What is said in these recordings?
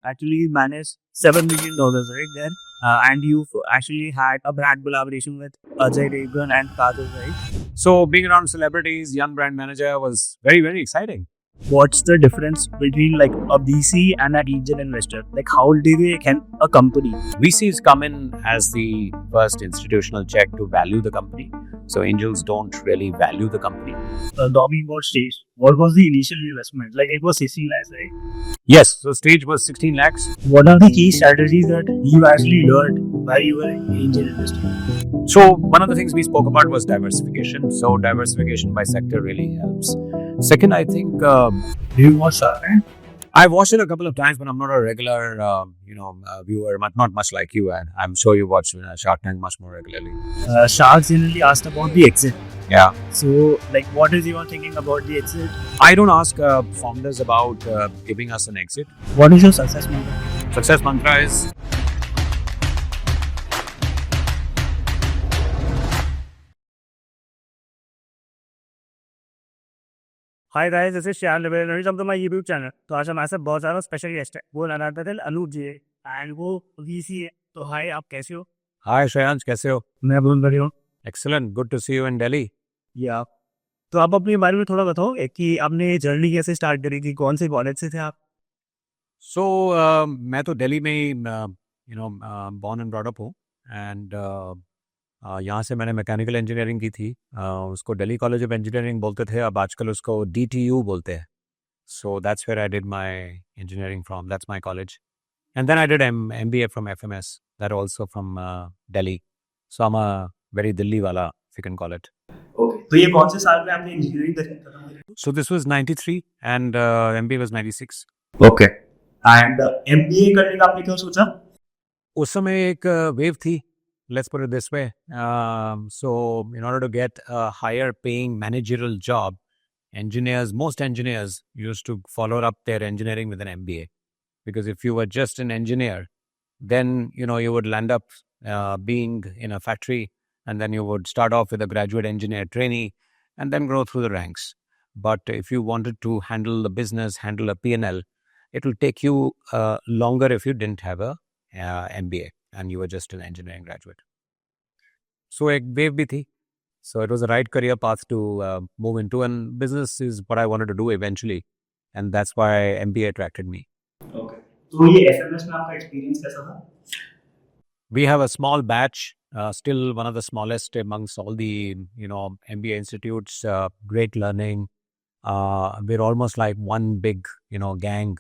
actually managed $7 million right there. And you've actually had a brand collaboration with Ajay and Kajol, right? So being around celebrities, young brand manager was very, very exciting. What's the difference between like a VC and an angel investor? Like how do they help a company? VCs come in as the first institutional check to value the company. So angels don't really value the company. Talking about stage, what was the initial investment? Like it was 16 lakhs, right? Yes, so stage was 16 lakhs. What are the key strategies that you actually learned while you were in angel investing? So one of the things we spoke about was diversification. So diversification by sector really helps. Second, I think Do you watch Shark Tank? I've watched it a couple of times, but I'm not a regular, viewer. Not much like you, and I'm sure you watch Shark Tank much more regularly. Sharks generally asked about the exit. Yeah. So, like, what is your thinking about the exit? I don't ask founders about giving us an exit. What is your success mantra? Success mantra is Hi guys, this is Shreyansh Goyal. Welcome to my YouTube channel. तो आज हमारे साथ बहुत सारा special guest है. वो नाम अनूप जी है एंड वो VC है. तो हाय, आप कैसे हो? Hi Shreyansh, कैसे हो? मैं बहुत बढ़िया हूँ. Excellent, good to see you in Delhi. या तो आप अपने बारे में थोड़ा बताओ कि आपने जर्नी कैसे स्टार्ट करी थी, कौन से कॉलेज से थे आप? So मैं तो दिल्ली में ही born and brought up हूँ and यहाँ से मैंने मैकेनिकल इंजीनियरिंग की थी. उसको दिल्ली कॉलेज ऑफ इंजीनियरिंग बोलते थे, अब आजकल उसको DTU बोलते हैं. So that's where I did my engineering from. That's my college. And then I did MBA from FMS, that also from Delhi. So I'm a very Delhi wala, if you can call it. Okay. तो ये कौन से साल में आपने engineering करी? So this was 93 and MBA was 96. Okay. And MBA करने का आपने क्यों सोचा? उस समय एक वेव थी. Let's put it this way. So in order to get a higher paying managerial job, most engineers used to follow up their engineering with an MBA. Because if you were just an engineer, then, you would land up being in a factory and then you would start off with a graduate engineer trainee and then grow through the ranks. But if you wanted to handle the business, handle a P&L, it will take you longer if you didn't have a MBA. And you were just an engineering graduate. So a wave bhi thi. So it was the right career path to move into, and business is what I wanted to do eventually, and that's why MBA attracted me. Okay. तो ये FMS में आपका experience कैसा था? We have a small batch, still one of the smallest amongst all the MBA institutes. Great learning. We're almost like one big gang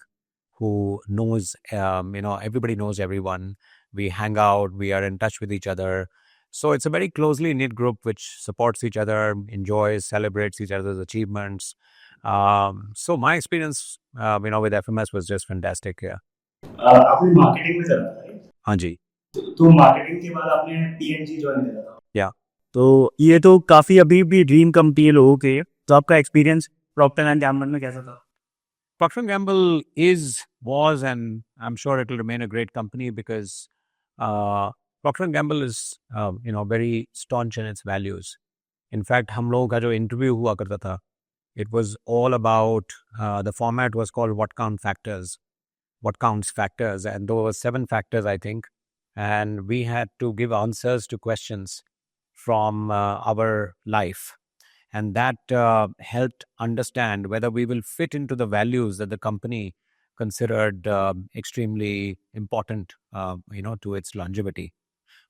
who knows everybody knows everyone. We hang out, we are in touch with each other. So it's a very closely knit group which supports each other, enjoys, celebrates each other's achievements. So my experience with FMS was just fantastic. Yeah. आपने marketing में करा था, right? हाँ जी. तो marketing के बाद आपने P&G join करा था. Yeah. तो ये तो काफी अभी भी ड्रीम कंपनी है लोगों के. तो आपका एक्सपीरियंस प्रॉक्टर एंड गैम्बल में कैसा था? Procter & Gamble was, and I'm sure it will remain a great company because Procter & Gamble is, very staunch in its values. In fact, हम लोगों का जो interview हुआ करता था, it was all about, the format was called What Counts Factors, and there were 7 factors, I think, and we had to give answers to questions from our life. And that helped understand whether we will fit into the values that the company considered extremely important, to its longevity.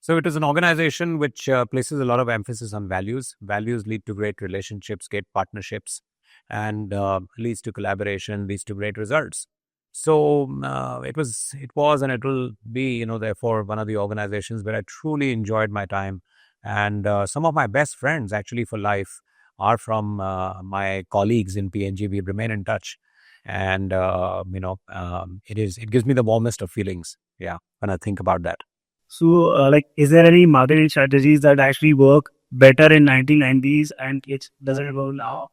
So it is an organization which places a lot of emphasis on values. Values lead to great relationships, great partnerships, and leads to collaboration, leads to great results. So it was, and it will be, therefore, one of the organizations where I truly enjoyed my time. And some of my best friends, actually, for life, are from my colleagues in P&G. We remain in touch, and it gives me the warmest of feelings. Yeah, when I think about that. So, is there any marketing strategies that actually work better in 1990s and it doesn't work now?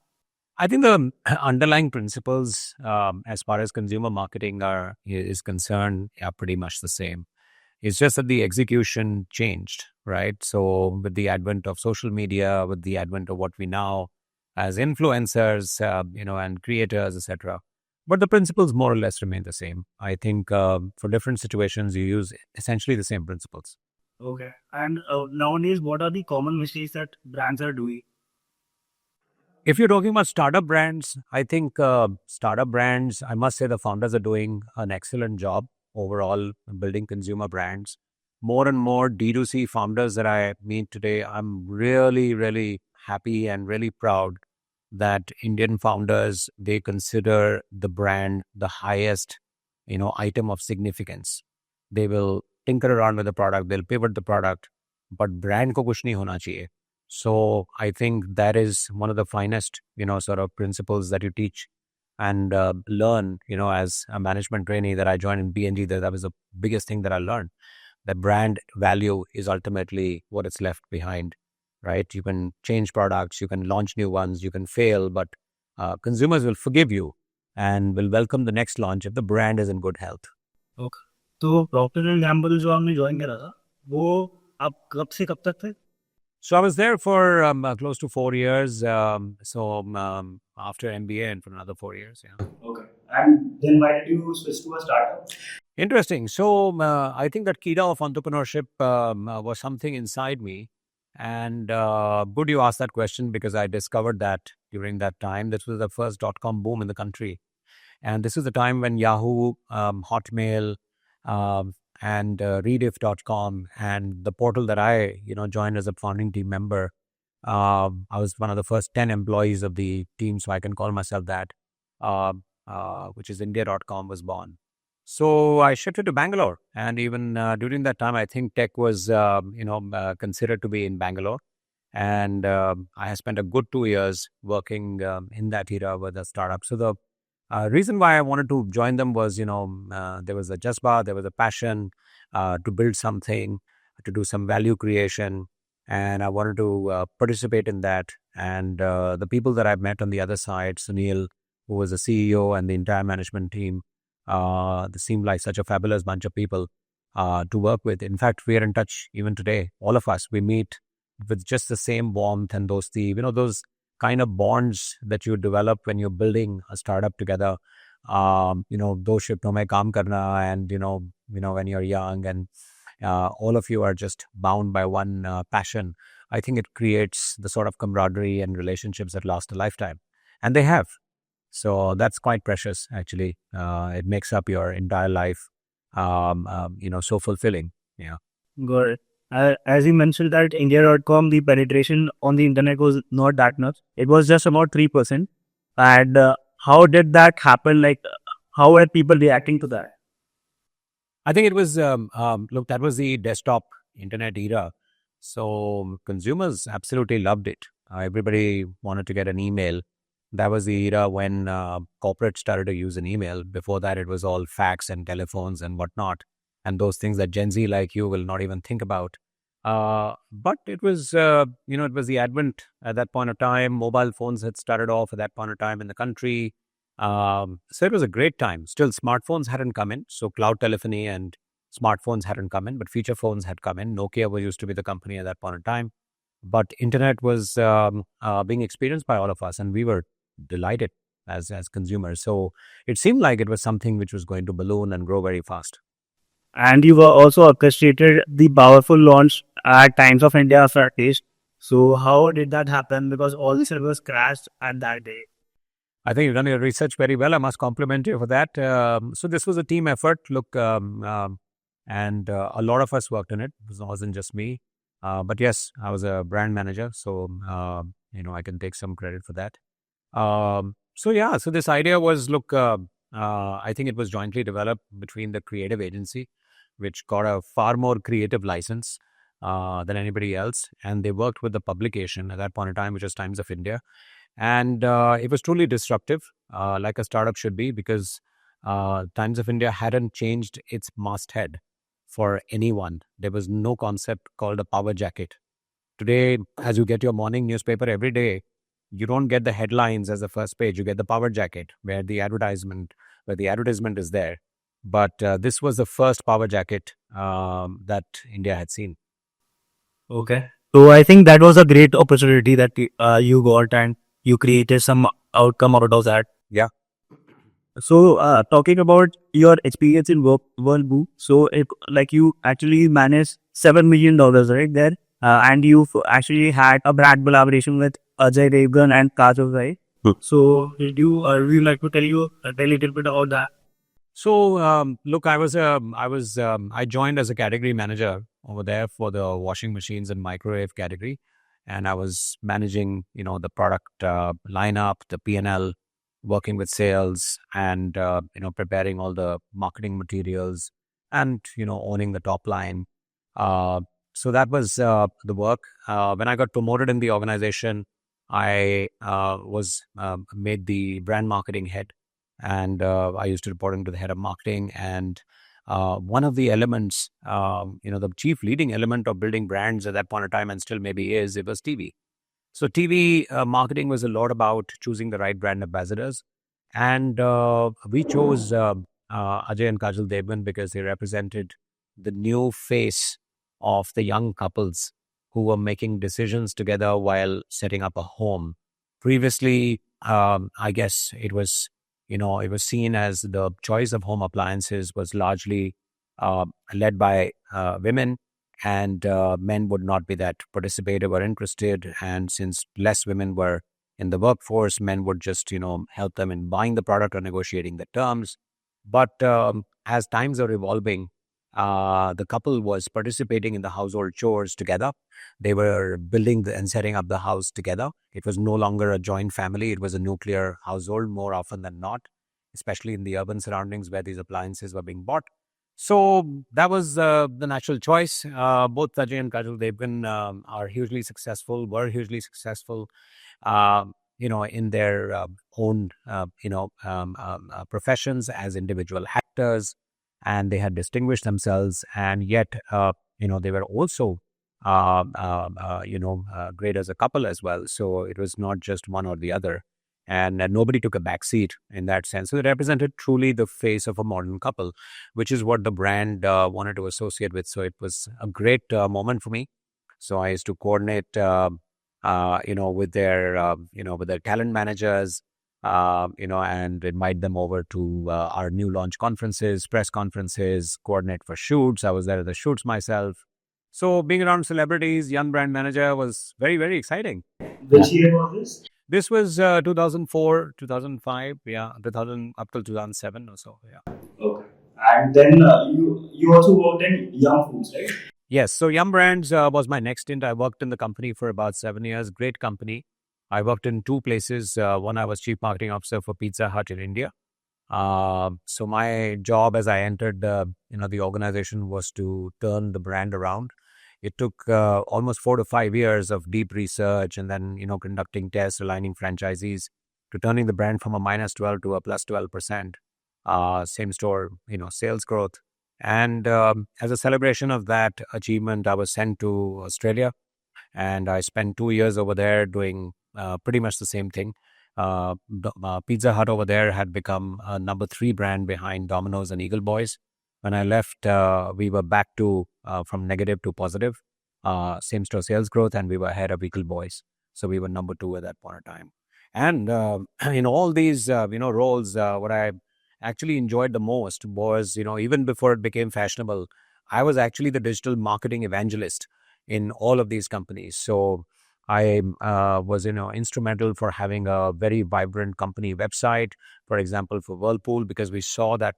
I think the underlying principles, as far as consumer marketing is concerned, are pretty much the same. It's just that the execution changed, right? So with the advent of social media, with the advent of what we now as influencers, and creators, etc., but the principles more or less remain the same. I think for different situations, you use essentially the same principles. Okay. And nowadays, what are the common mistakes that brands are doing? If you're talking about startup brands, I think startup brands, I must say the founders are doing an excellent job overall building consumer brands. More and more D2C founders that I meet today, I'm really, really happy and really proud that Indian founders, they consider the brand the highest, item of significance. They will tinker around with the product, they'll pivot the product, but brand ko kuch nahi hona chahiye. So I think that is one of the finest, sort of principles that you teach and learn, as a management trainee that I joined in P&G. That was the biggest thing that I learned. That brand value is ultimately what is left behind, right? You can change products, you can launch new ones, you can fail, but consumers will forgive you and will welcome the next launch if the brand is in good health. Okay. तो Procter and Gamble जो आपने join करा था वो आप कब से कब तक थे? So I was there for close to 4 years. After MBA and for another 4 years. Yeah. Okay. And then why did you switch to a startup? Interesting. So I think that key of entrepreneurship was something inside me. And good you asked that question because I discovered that during that time. This was the first .com boom in the country. And this is the time when Yahoo, Hotmail, and Rediff.com and the portal that I, joined as a founding team member. I was one of the first 10 employees of the team, so I can call myself that, which is India.com was born. So I shifted to Bangalore. And even during that time, I think tech was, considered to be in Bangalore. And I had spent a good 2 years working in that era with a startup. So the reason why I wanted to join them was, there was a jasba, there was a passion to build something, to do some value creation. And I wanted to participate in that. And the people that I've met on the other side, Sunil, who was the CEO, and the entire management team, they seemed like such a fabulous bunch of people to work with. In fact, we are in touch even today. All of us, we meet with just the same warmth and those kind of bonds that you develop when you're building a startup together. Do shifton mein kaam karna, and when you're young and all of you are just bound by one passion. I think it creates the sort of camaraderie and relationships that last a lifetime, and they have. So that's quite precious, actually. It makes up your entire life, so fulfilling. Yeah. Got it. As you mentioned that India.com, the penetration on the internet was not that much. It was just about 3%. And how did that happen? Like, how were people reacting to that? I think it was, look, that was the desktop internet era. So consumers absolutely loved it. Everybody wanted to get an email. That was the era when corporates started to use an email. Before that, it was all fax and telephones and whatnot, and those things that Gen Z like you will not even think about. But it was, it was the advent at that point of time. Mobile phones had started off at that point of time in the country. So it was a great time. Still, smartphones hadn't come in. So cloud telephony and smartphones hadn't come in, but feature phones had come in. Nokia was used to be the company at that point of time. But internet was being experienced by all of us, and we were delighted as consumers. So it seemed like it was something which was going to balloon and grow very fast. And you were also orchestrated the powerful launch at Times of India after taste. So how did that happen? Because all the servers crashed at that day. I think you've done your research very well. I must compliment you for that. So this was a team effort. Look, and a lot of us worked on it. It wasn't just me. But yes, I was a brand manager, so I can take some credit for that. So this idea was, look, I think it was jointly developed between the creative agency, which got a far more creative license than anybody else, and they worked with the publication at that point in time, which was Times of India, and it was truly disruptive, like a startup should be, because Times of India hadn't changed its masthead for anyone. There was no concept called a power jacket. Today, as you get your morning newspaper every day, you don't get the headlines as the first page. You get the power jacket where the advertisement is there. But this was the first power jacket that India had seen. Okay. So I think that was a great opportunity that you got and you created some outcome out of that. Yeah. So, talking about your experience in Whirlpool, so like you actually managed $7 million right there, and you actually had a brand collaboration with Ajay and Kajol, right? So, would you like to tell a little bit about that? So, look, I joined as a category manager over there for the washing machines and microwave category, and I was managing, the product lineup, the P&L, working with sales, and preparing all the marketing materials, and owning the top line. Uh, so that was the work. When I got promoted in the organization, I was made the brand marketing head, and I used to report into the head of marketing. And one of the elements, the chief leading element of building brands at that point of time, and still maybe is, it was TV. So TV marketing was a lot about choosing the right brand ambassadors, and we chose Ajay and Kajol Devgan because they represented the new face of the young couples who were making decisions together while setting up a home. Previously, I guess it was seen as the choice of home appliances was largely led by women, and men would not be that participative or interested. And since less women were in the workforce, men would just help them in buying the product or negotiating the terms. But as times are evolving, the couple was participating in the household chores together. They were building and setting up the house together. It was no longer a joint family, it was a nuclear household more often than not, especially in the urban surroundings where these appliances were being bought. So that was the natural choice. Both Ajay and Kajol Devgan are hugely successful, were hugely successful, in their own, professions as individual actors, and they had distinguished themselves. And yet, they were also, great as a couple as well. So it was not just one or the other. And nobody took a backseat in that sense. So they represented truly the face of a modern couple, which is what the brand wanted to associate with. So it was a great moment for me. So I used to coordinate, with their talent managers, and invite them over to our new launch conferences, press conferences, coordinate for shoots. I was there at the shoots myself. So being around celebrities, young brand manager was very, very exciting. Which year was this? This was 2004, 2005, yeah, 2000 up till 2007 or so, yeah. Okay. And then you also worked in Young Foods, right? Yes, so Yum Brands was my next stint. I worked in the company for about 7 years. Great company. I worked in two places. One, I was chief marketing officer for Pizza Hut in India. So my job as I entered, the organization was to turn the brand around. It took almost 4 to 5 years of deep research, and then conducting tests, aligning franchisees to turning the brand from a -12 to a +12%. Same store, sales growth. And as a celebration of that achievement, I was sent to Australia, and I spent 2 years over there doing pretty much the same thing. Pizza Hut over there had become a number three brand behind Domino's and Eagle Boys. When I left, we were back to from negative to positive, same store sales growth, and we were ahead of Eagle Boys. So we were number two at that point of time. And in all these roles, what I actually enjoyed the most was, even before it became fashionable, I was actually the digital marketing evangelist in all of these companies. So I was, instrumental for having a very vibrant company website, for example, for Whirlpool, because we saw that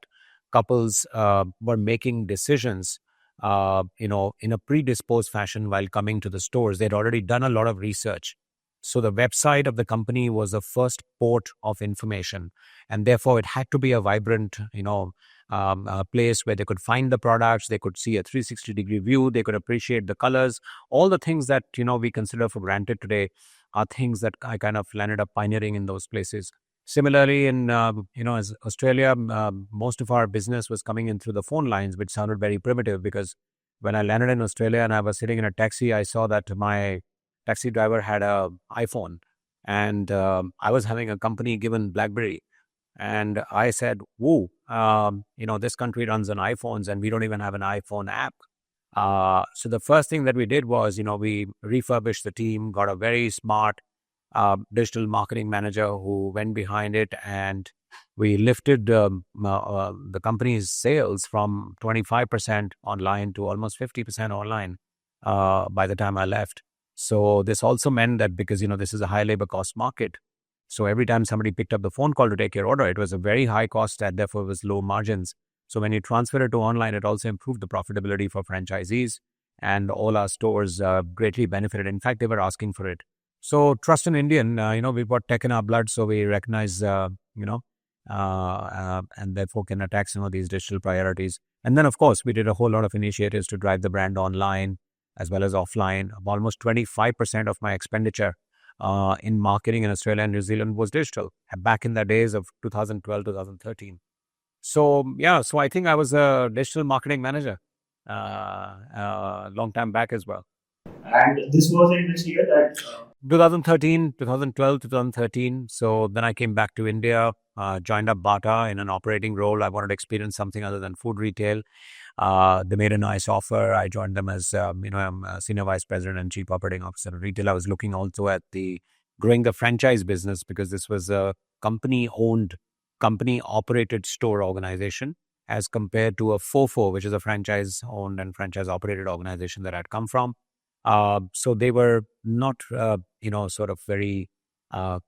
couples were making decisions, in a predisposed fashion while coming to the stores. They'd already done a lot of research. So the website of the company was the first port of information, and therefore it had to be a vibrant, place where they could find the products, they could see a 360-degree view, they could appreciate the colors. All the things that we consider for granted today are things that I kind of landed up pioneering in those places. Similarly, in as Australia, most of our business was coming in through the phone lines, which sounded very primitive, because when I landed in Australia and I was sitting in a taxi, I saw that my taxi driver had a iPhone, and I was having a company given BlackBerry, and I said, "Whoa, this country runs on iPhones, and we don't even have an iPhone app." So the first thing that we did was, we refurbished the team, got a very smart digital marketing manager who went behind it, and We lifted the company's sales from 25% online to almost 50% online by the time I left. So this also meant that because, this is a high labor cost market. So every time somebody picked up the phone call to take your order, it was a very high cost and therefore it was low margins. So when you transfer it to online, it also improved the profitability for franchisees, and all our stores greatly benefited. In fact, they were asking for it. So trust in Indian, we've got tech in our blood, so we recognize, and therefore can attack some of these digital priorities. And then, of course, we did a whole lot of initiatives to drive the brand online as well as offline. Almost 25% of my expenditure in marketing in Australia and New Zealand was digital back in the days of 2012, 2013. So, yeah, so I think I was a digital marketing manager long time back as well. And this was in which year that 2013, 2012, 2013. So then I came back to India, joined up Bata in an operating role. I wanted to experience something other than food retail. They made a nice offer. I joined them as, I'm a senior vice president and chief operating officer of retail. I was looking also at growing the franchise business because this was a company-owned, company-operated store organization as compared to a FOFO, which is a franchise-owned and franchise-operated organization that I'd come from. So they were not, sort of very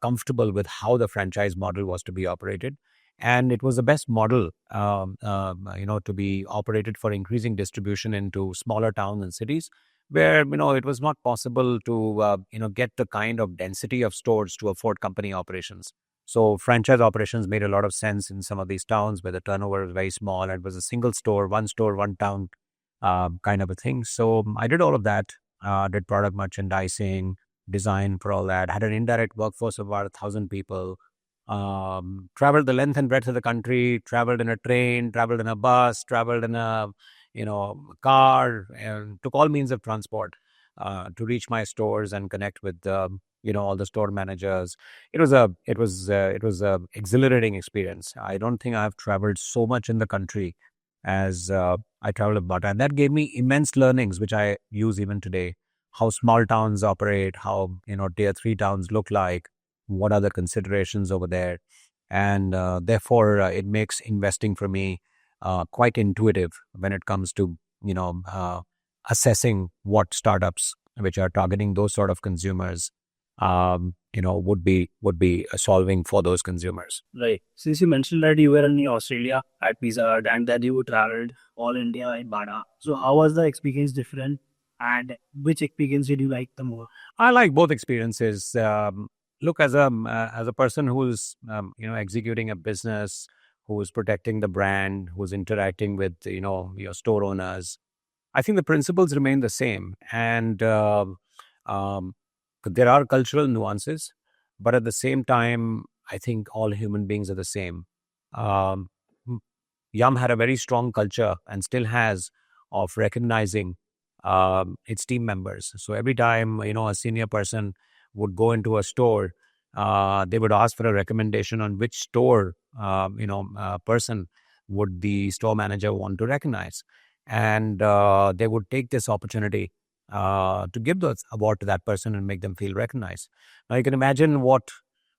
comfortable with how the franchise model was to be operated. And it was the best model, to be operated for increasing distribution into smaller towns and cities where, it was not possible to, get the kind of density of stores to afford company operations. So franchise operations made a lot of sense in some of these towns where the turnover was very small and it was a single store, one town kind of a thing. So I did all of that. Did product merchandising, design for all that, had an indirect workforce of about 1,000 people, traveled the length and breadth of the country, traveled in a train, traveled in a bus, traveled in a, car, and took all means of transport to reach my stores and connect with, all the store managers. It was a exhilarating experience. I don't think I've traveled so much in the country as I traveled about. And that gave me immense learnings, which I use even today. How small towns operate, how, tier 3 towns look like, what are the considerations over there. And therefore, it makes investing for me quite intuitive when it comes to, assessing what startups which are targeting those sort of consumers, would be solving for those consumers. right? Since you mentioned that you were in Australia at Pizza Hut and that you traveled all India in Bada, so how was the experience different, and which experience did you like the more? I like both experiences. Look, as a person who's executing a business, who's protecting the brand, who's interacting with your store owners, I think the principles remain the same, and um, there are cultural nuances, but at the same time, I think all human beings are the same. Um, Yum had a very strong culture and still has of recognizing its team members. So every time a senior person would go into a store, they would ask for a recommendation on which store person would the store manager want to recognize, and they would take this opportunity to give the award to that person and make them feel recognized. Now you can imagine what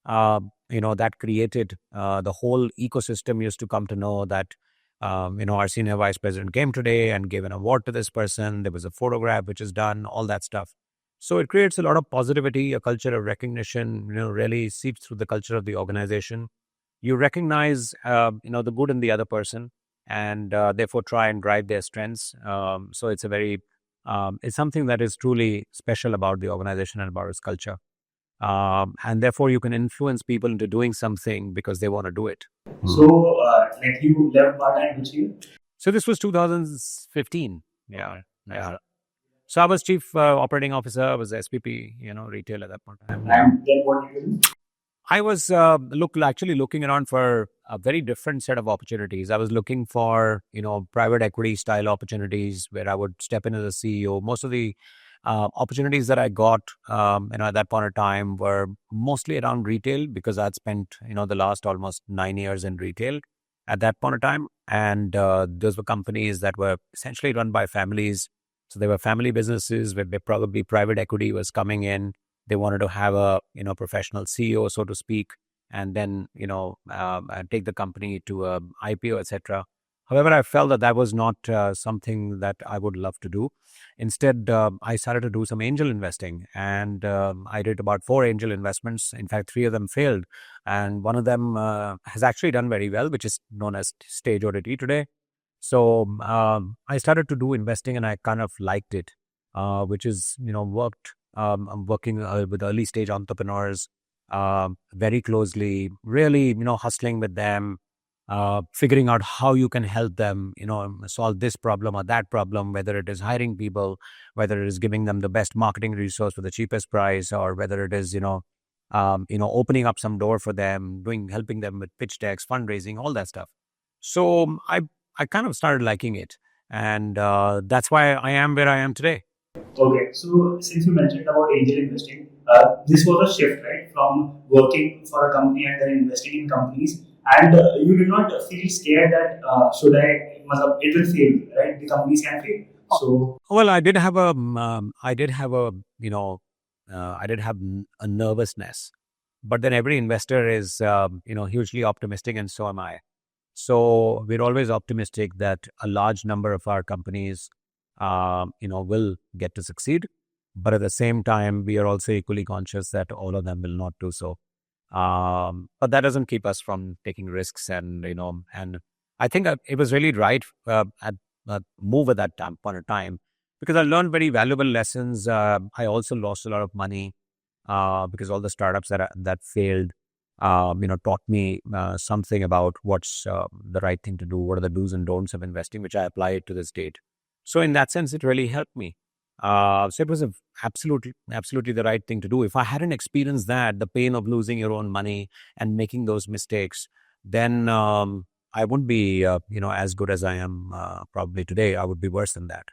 that created. The whole ecosystem used to come to know that our senior vice president came today and gave an award to this person. There was a photograph which is done, all that stuff. So it creates a lot of positivity, a culture of recognition, really seeps through the culture of the organization. You recognize, the good in the other person, and therefore try and drive their strengths. So it's something that is truly special about the organization and about its culture. And therefore you can influence people into doing something because they want to do it. So, like you left Bata in which year? So this was 2015. Yeah. Yeah. So I was chief operating officer. I was SPP, retail at that point. And then what did you do? I was actually looking around for a very different set of opportunities. I was looking for private equity style opportunities where I would step in as a CEO. Most of the opportunities that I got at that point of time were mostly around retail because I'd spent the last almost 9 years in retail at that point of time, and those were companies that were essentially run by families. So they were family businesses where probably private equity was coming in. They wanted to have a professional CEO, so to speak, and then take the company to a IPO, etc. However, I felt that that was not something that I would love to do. Instead, I started to do some angel investing, and I did about 4 angel investments. In fact, 3 of them failed, and one of them has actually done very well, which is known as Stage ODT today. So I started to do investing, and I kind of liked it, which is worked. I'm working with early stage entrepreneurs very closely, really hustling with them, figuring out how you can help them, solve this problem or that problem, whether it is hiring people, whether it is giving them the best marketing resource for the cheapest price, or whether it is opening up some door for them, helping them with pitch decks, fundraising, all that stuff. So I kind of started liking it, and that's why I am where I am today. Okay, so since you mentioned about angel investing, this was a shift, right, from working for a company and then investing in companies, and you did not feel scared that should I, it will fail, right? The companies can fail. So Well, I did have I did have a, I did have a nervousness, but then every investor is, hugely optimistic, and so am I. So we're always optimistic that a large number of our companies, will get to succeed. But at the same time, we are also equally conscious that all of them will not do so. But that doesn't keep us from taking risks, and I think it was really right at move at that point of time, because I learned very valuable lessons. I also lost a lot of money because all the startups that failed, taught me something about what's the right thing to do, what are the do's and don'ts of investing, which I apply to this date. So in that sense, it really helped me. So it was absolutely the right thing to do. If I hadn't experienced that, the pain of losing your own money and making those mistakes, then I wouldn't be, as good as I am probably today. I would be worse than that.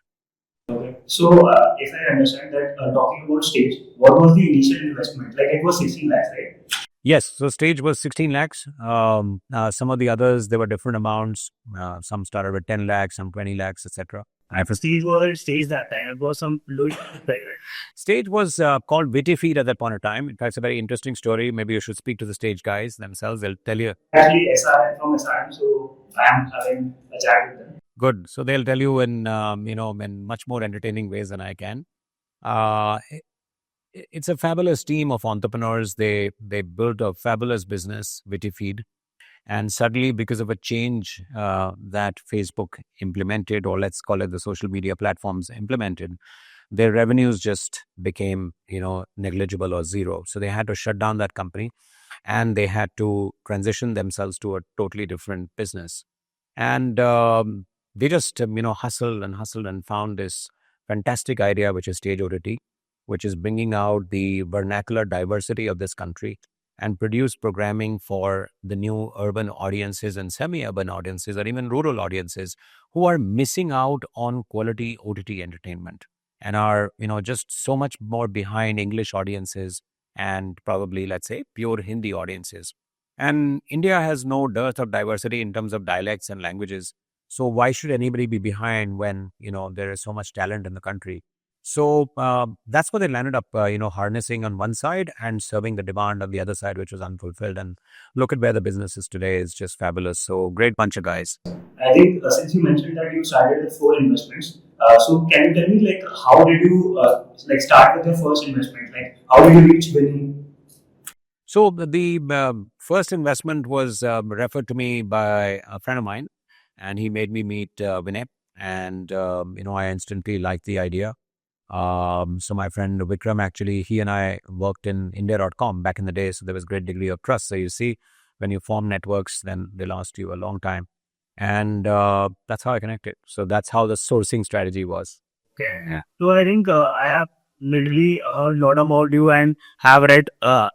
okay. So, if I understand that, talking about stage, what was the initial investment? Like it was 16 lakhs, right? Yes, so stage was 16 lakhs. Some of the others, there were different amounts. Some started with 10 lakhs, some 20 lakhs, etc. I first stage was stage that time. It was some low. Stage was called Witty Feed at that point of time. In fact, it's a very interesting story. Maybe you should speak to the stage guys themselves. They'll tell you. Actually, SRM from SRM, so I am having a chat with them. Good. So they'll tell you in in much more entertaining ways than I can. Uh, it's a fabulous team of entrepreneurs. They built a fabulous business, Witty Feed, and suddenly, because of a change that Facebook implemented, or let's call it the social media platforms implemented, their revenues just became negligible or zero. So they had to shut down that company, and they had to transition themselves to a totally different business. And they just hustled and found this fantastic idea, which is Stage OTT, which is bringing out the vernacular diversity of this country and produce programming for the new urban audiences and semi-urban audiences, or even rural audiences, who are missing out on quality OTT entertainment and are just so much more behind English audiences and probably, let's say, pure Hindi audiences. And India has no dearth of diversity in terms of dialects and languages. So why should anybody be behind when there is so much talent in the country? So that's what they landed up, harnessing on one side and serving the demand on the other side, which was unfulfilled. And look at where the business is today; is just fabulous. So great bunch of guys. I think since you mentioned that you started with 4 investments, so can you tell me like how did you like start with your first investment? Like how did you reach winning? So the first investment was referred to me by a friend of mine, and he made me meet Vinay, and I instantly liked the idea. So my friend Vikram, actually, he and I worked in India.com back in the day, so there was great degree of trust. So you see, when you form networks, then they last you a long time, and that's how I connected. So that's how the sourcing strategy was. Okay. Yeah. So I think I have literally a lot about you and have read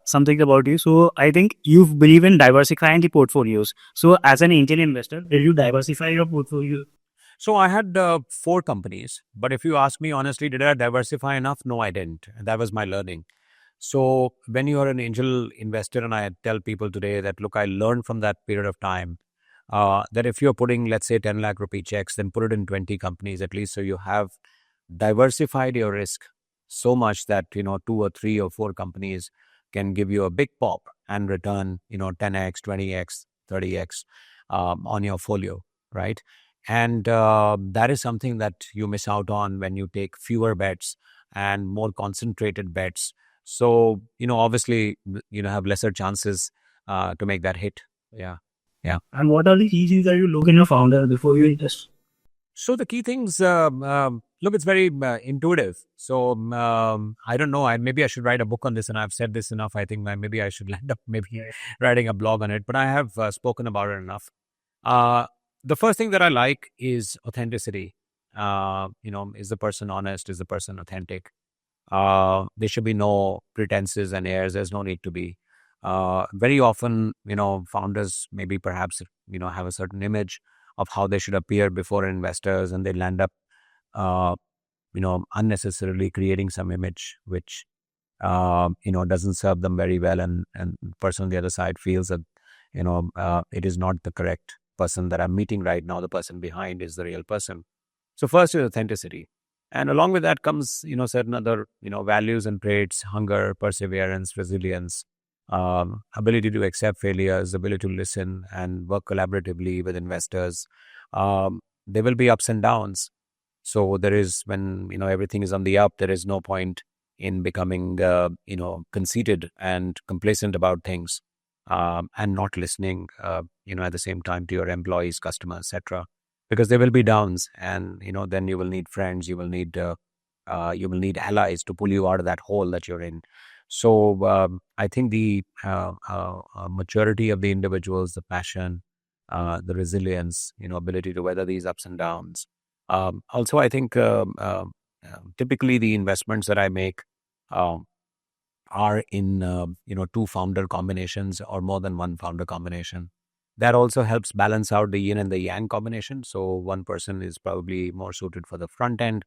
something about you. So I think you believe in diversifying the portfolios. So as an angel investor, did you diversify your portfolio? So I had 4 companies, but if you ask me honestly, did I diversify enough? No, I didn't. And that was my learning. So when you are an angel investor, and I tell people today that, look, I learned from that period of time that if you're putting, let's say, 10 lakh rupee checks, then put it in 20 companies at least. So you have diversified your risk so much that, 2 or 3 or 4 companies can give you a big pop. and return, 10x, 20x, 30x on your folio, right? And that is something that you miss out on when you take fewer bets and more concentrated bets. So, obviously, have lesser chances to make that hit. Yeah. Yeah. And what are the key things that you look in a founder before you invest? So the key things, look, it's very intuitive. So I don't know. Maybe I should write a book on this, and I've said this enough. I think maybe I should end up maybe writing a blog on it. But I have spoken about it enough. Uh, the first thing that I like is authenticity. Is the person honest? Is the person authentic? There should be no pretenses and airs. There's no need to be. Very often, founders maybe perhaps, have a certain image of how they should appear before investors, and they land up, uh, unnecessarily creating some image which, doesn't serve them very well. And the person on the other side feels that, it is not the correct person that I'm meeting right now. The person behind is the real person. So first is authenticity. And along with that comes, certain other, values and traits: hunger, perseverance, resilience, ability to accept failures, ability to listen and work collaboratively with investors. There will be ups and downs. So there is, when, everything is on the up, there is no point in becoming, conceited and complacent about things, and not listening, at the same time to your employees, customers, etc. Because there will be downs, and then you will need friends, you will need allies to pull you out of that hole that you're in. So I think the maturity of the individuals, the passion, the resilience, ability to weather these ups and downs. Also, I think typically the investments that I make um, are in two founder combinations or more than one founder combination. That also helps balance out the yin and the yang combination. So one person is probably more suited for the front end,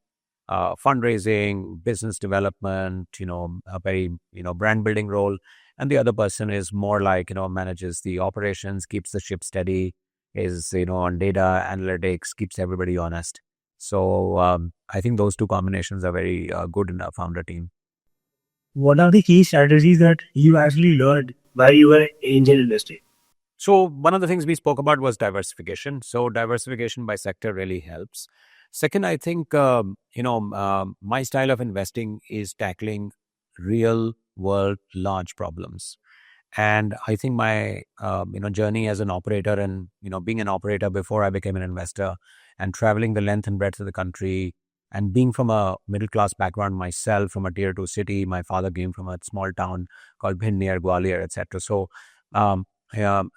fundraising, business development, a very, brand building role. And the other person is more like, manages the operations, keeps the ship steady, is, on data analytics, keeps everybody honest. So I think those two combinations are very good in a founder team. What are the key strategies that you actually learned while you were in angel industry? So one of the things we spoke about was diversification. So diversification by sector really helps. Second, I think my style of investing is tackling real world large problems. And I think my journey as an operator, and being an operator before I became an investor, and traveling the length and breadth of the country, and being from a middle class background myself, from a tier 2 city. My father came from a small town called Bhind near Gwalior, etc. So um, um,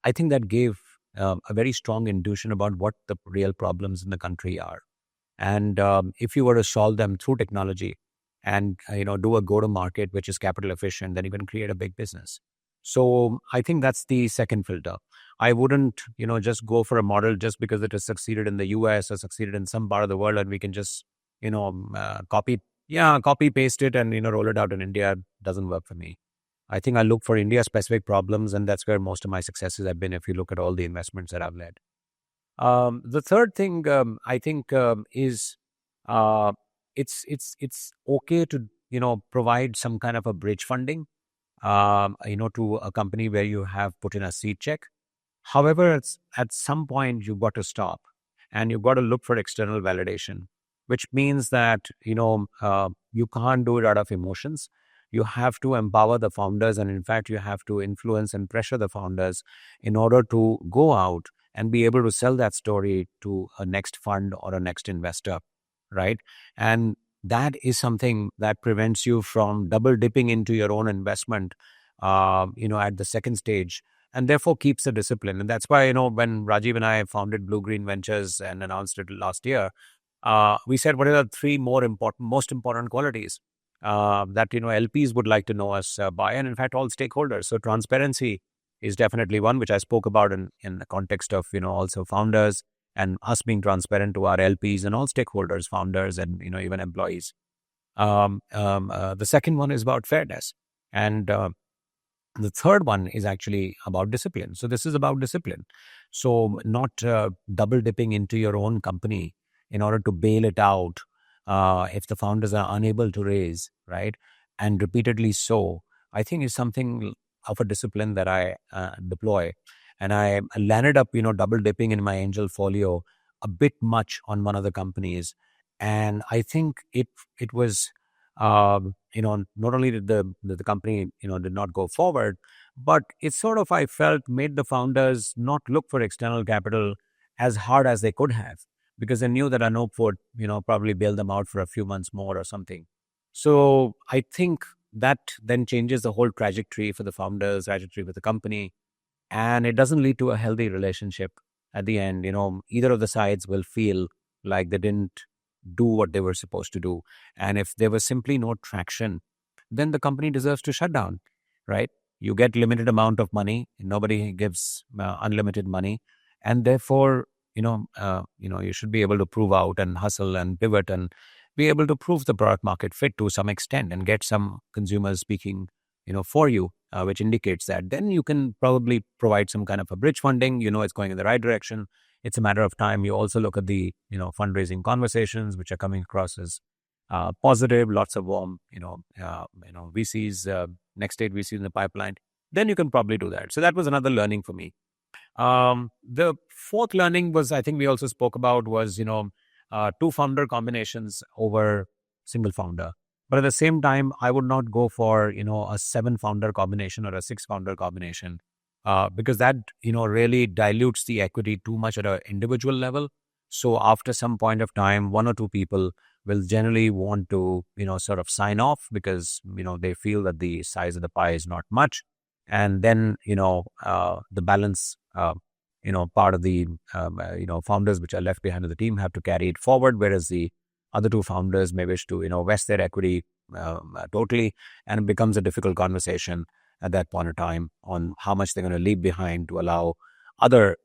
I think that gave a very strong intuition about what the real problems in the country are. And if you were to solve them through technology and do a go to market which is capital efficient, then you can create a big business. So I think that's the second filter. I wouldn't just go for a model just because it has succeeded in the US or succeeded in some part of the world, and we can just copy paste it and roll it out in India. Doesn't work for me. I think I look for India specific problems, and that's where most of my successes have been if you look at all the investments that I've led. The third thing, I think, is uh, it's okay to provide some kind of a bridge funding, to a company where you have put in a seed check. However, at some point you've got to stop, and you've got to look for external validation, which means that you can't do it out of emotions. You have to empower the founders, and in fact, you have to influence and pressure the founders in order to go out and be able to sell that story to a next fund or a next investor, right? And that is something that prevents you from double dipping into your own investment, at the second stage, and therefore keeps the discipline. And that's why, when Rajiv and I founded BlueGreen Ventures and announced it last year, we said, what are the three most important qualities that, LPs would like to know us by, and in fact, all stakeholders. So transparency is definitely one, which I spoke about in the context of, also founders and us being transparent to our LPs and all stakeholders, founders, and, even employees. The second one is about fairness. And the third one is actually about discipline. So this is about discipline. So not double dipping into your own company in order to bail it out if the founders are unable to raise, right? And repeatedly so, I think is something of a discipline that I deploy. And I landed up, double dipping in my angel folio a bit much on one of the companies. And I think it was, not only did the company, did not go forward, but it sort of, I felt, made the founders not look for external capital as hard as they could have, because they knew that Anup would, probably bail them out for a few months more or something. So I think that then changes the whole trajectory for the founders, trajectory for the company, and it doesn't lead to a healthy relationship at the end. Either of the sides will feel like they didn't do what they were supposed to do. And if there was simply no traction, then the company deserves to shut down, right? You get limited amount of money. Nobody gives unlimited money. And therefore, you should be able to prove out and hustle and pivot and be able to prove the product market fit to some extent and get some consumers speaking, for you, which indicates that. Then you can probably provide some kind of a bridge funding. It's going in the right direction. It's a matter of time. You also look at the, fundraising conversations, which are coming across as positive, lots of warm, VCs, next stage VCs in the pipeline. Then you can probably do that. So that was another learning for me. The fourth learning was, I think we also spoke about, was, two founder combinations over single founder. But at the same time, I would not go for, a 7 founder combination or a 6 founder combination, because that, really dilutes the equity too much at an individual level. So after some point of time, 1 or 2 people will generally want to, sort of sign off because, they feel that the size of the pie is not much. And then, the balance, part of the, founders which are left behind of the team have to carry it forward, whereas the other 2 founders may wish to, vest their equity totally, and it becomes a difficult conversation at that point of time on how much they're going to leave behind to allow other,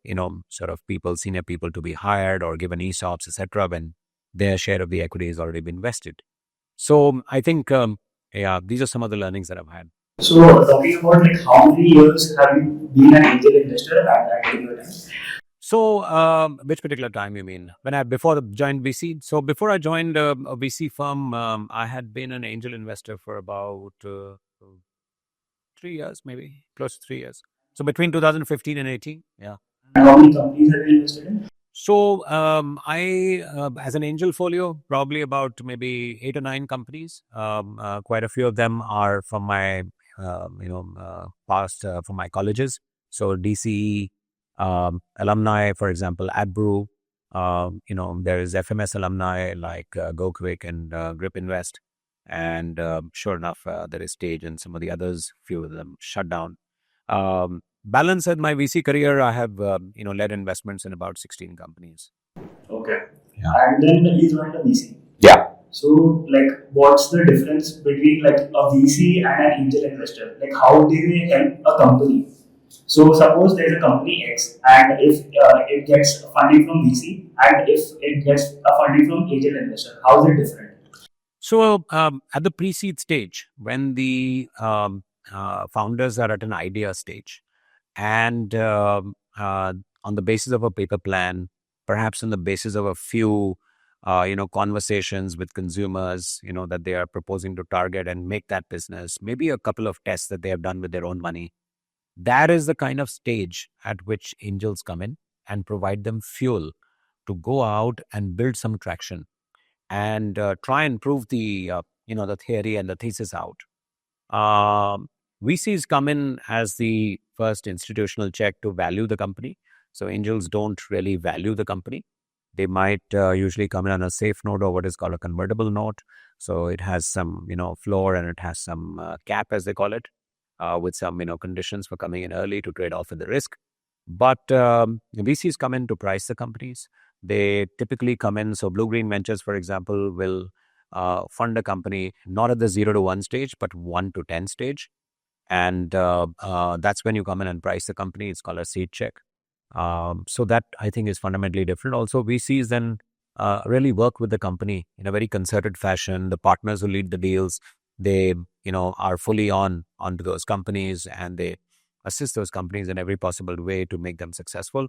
sort of people, senior people, to be hired or given ESOPs, etc., when their share of the equity has already been vested. So I think, these are some of the learnings that I've had. So, talking about like how many years have you been an angel investor at that particular time? So, which particular time you mean? Before I joined VC? So before I joined a VC firm, I had been an angel investor for about 3 years, maybe close to 3 years. So between 2015 and 18, yeah. And how many companies have you invested in? So I, as an angel folio, probably about maybe 8 or 9 companies. Quite a few of them are from my, past, from my colleges. So DCE, alumni, for example, AdBrew. There is FMS alumni like Go Quick and Grip Invest. And sure enough, there is Stage and some of the others, few of them shut down. Balance in my VC career, I have, led investments in about 16 companies. Okay. Yeah. And then you joined a VC. Yeah. So, like, what's the difference between like a VC and an angel investor? Like, how do they help a company? So, suppose there's a company X, and if it gets funding from VC, and if it gets a funding from angel investor, how is it different? So at the pre-seed stage, when the founders are at an idea stage, and on the basis of a paper plan, perhaps on the basis of a few, conversations with consumers, that they are proposing to target and make that business, maybe a couple of tests that they have done with their own money. That is the kind of stage at which angels come in and provide them fuel to go out and build some traction and try and prove the, the theory and the thesis out. VCs come in as the first institutional check to value the company. So angels don't really value the company. They might usually come in on a safe note or what is called a convertible note. So it has some, floor and it has some cap, as they call it, with some, conditions for coming in early to trade off with the risk. But VCs come in to price the companies. They typically come in. So BlueGreen Ventures, for example, will fund a company not at the 0 to 1 stage, but 1 to 10 stage. And that's when you come in and price the company. It's called a seed check. So that, I think, is fundamentally different. Also, VCs then really work with the company in a very concerted fashion. The partners who lead the deals, they, are fully onto those companies, and they assist those companies in every possible way to make them successful.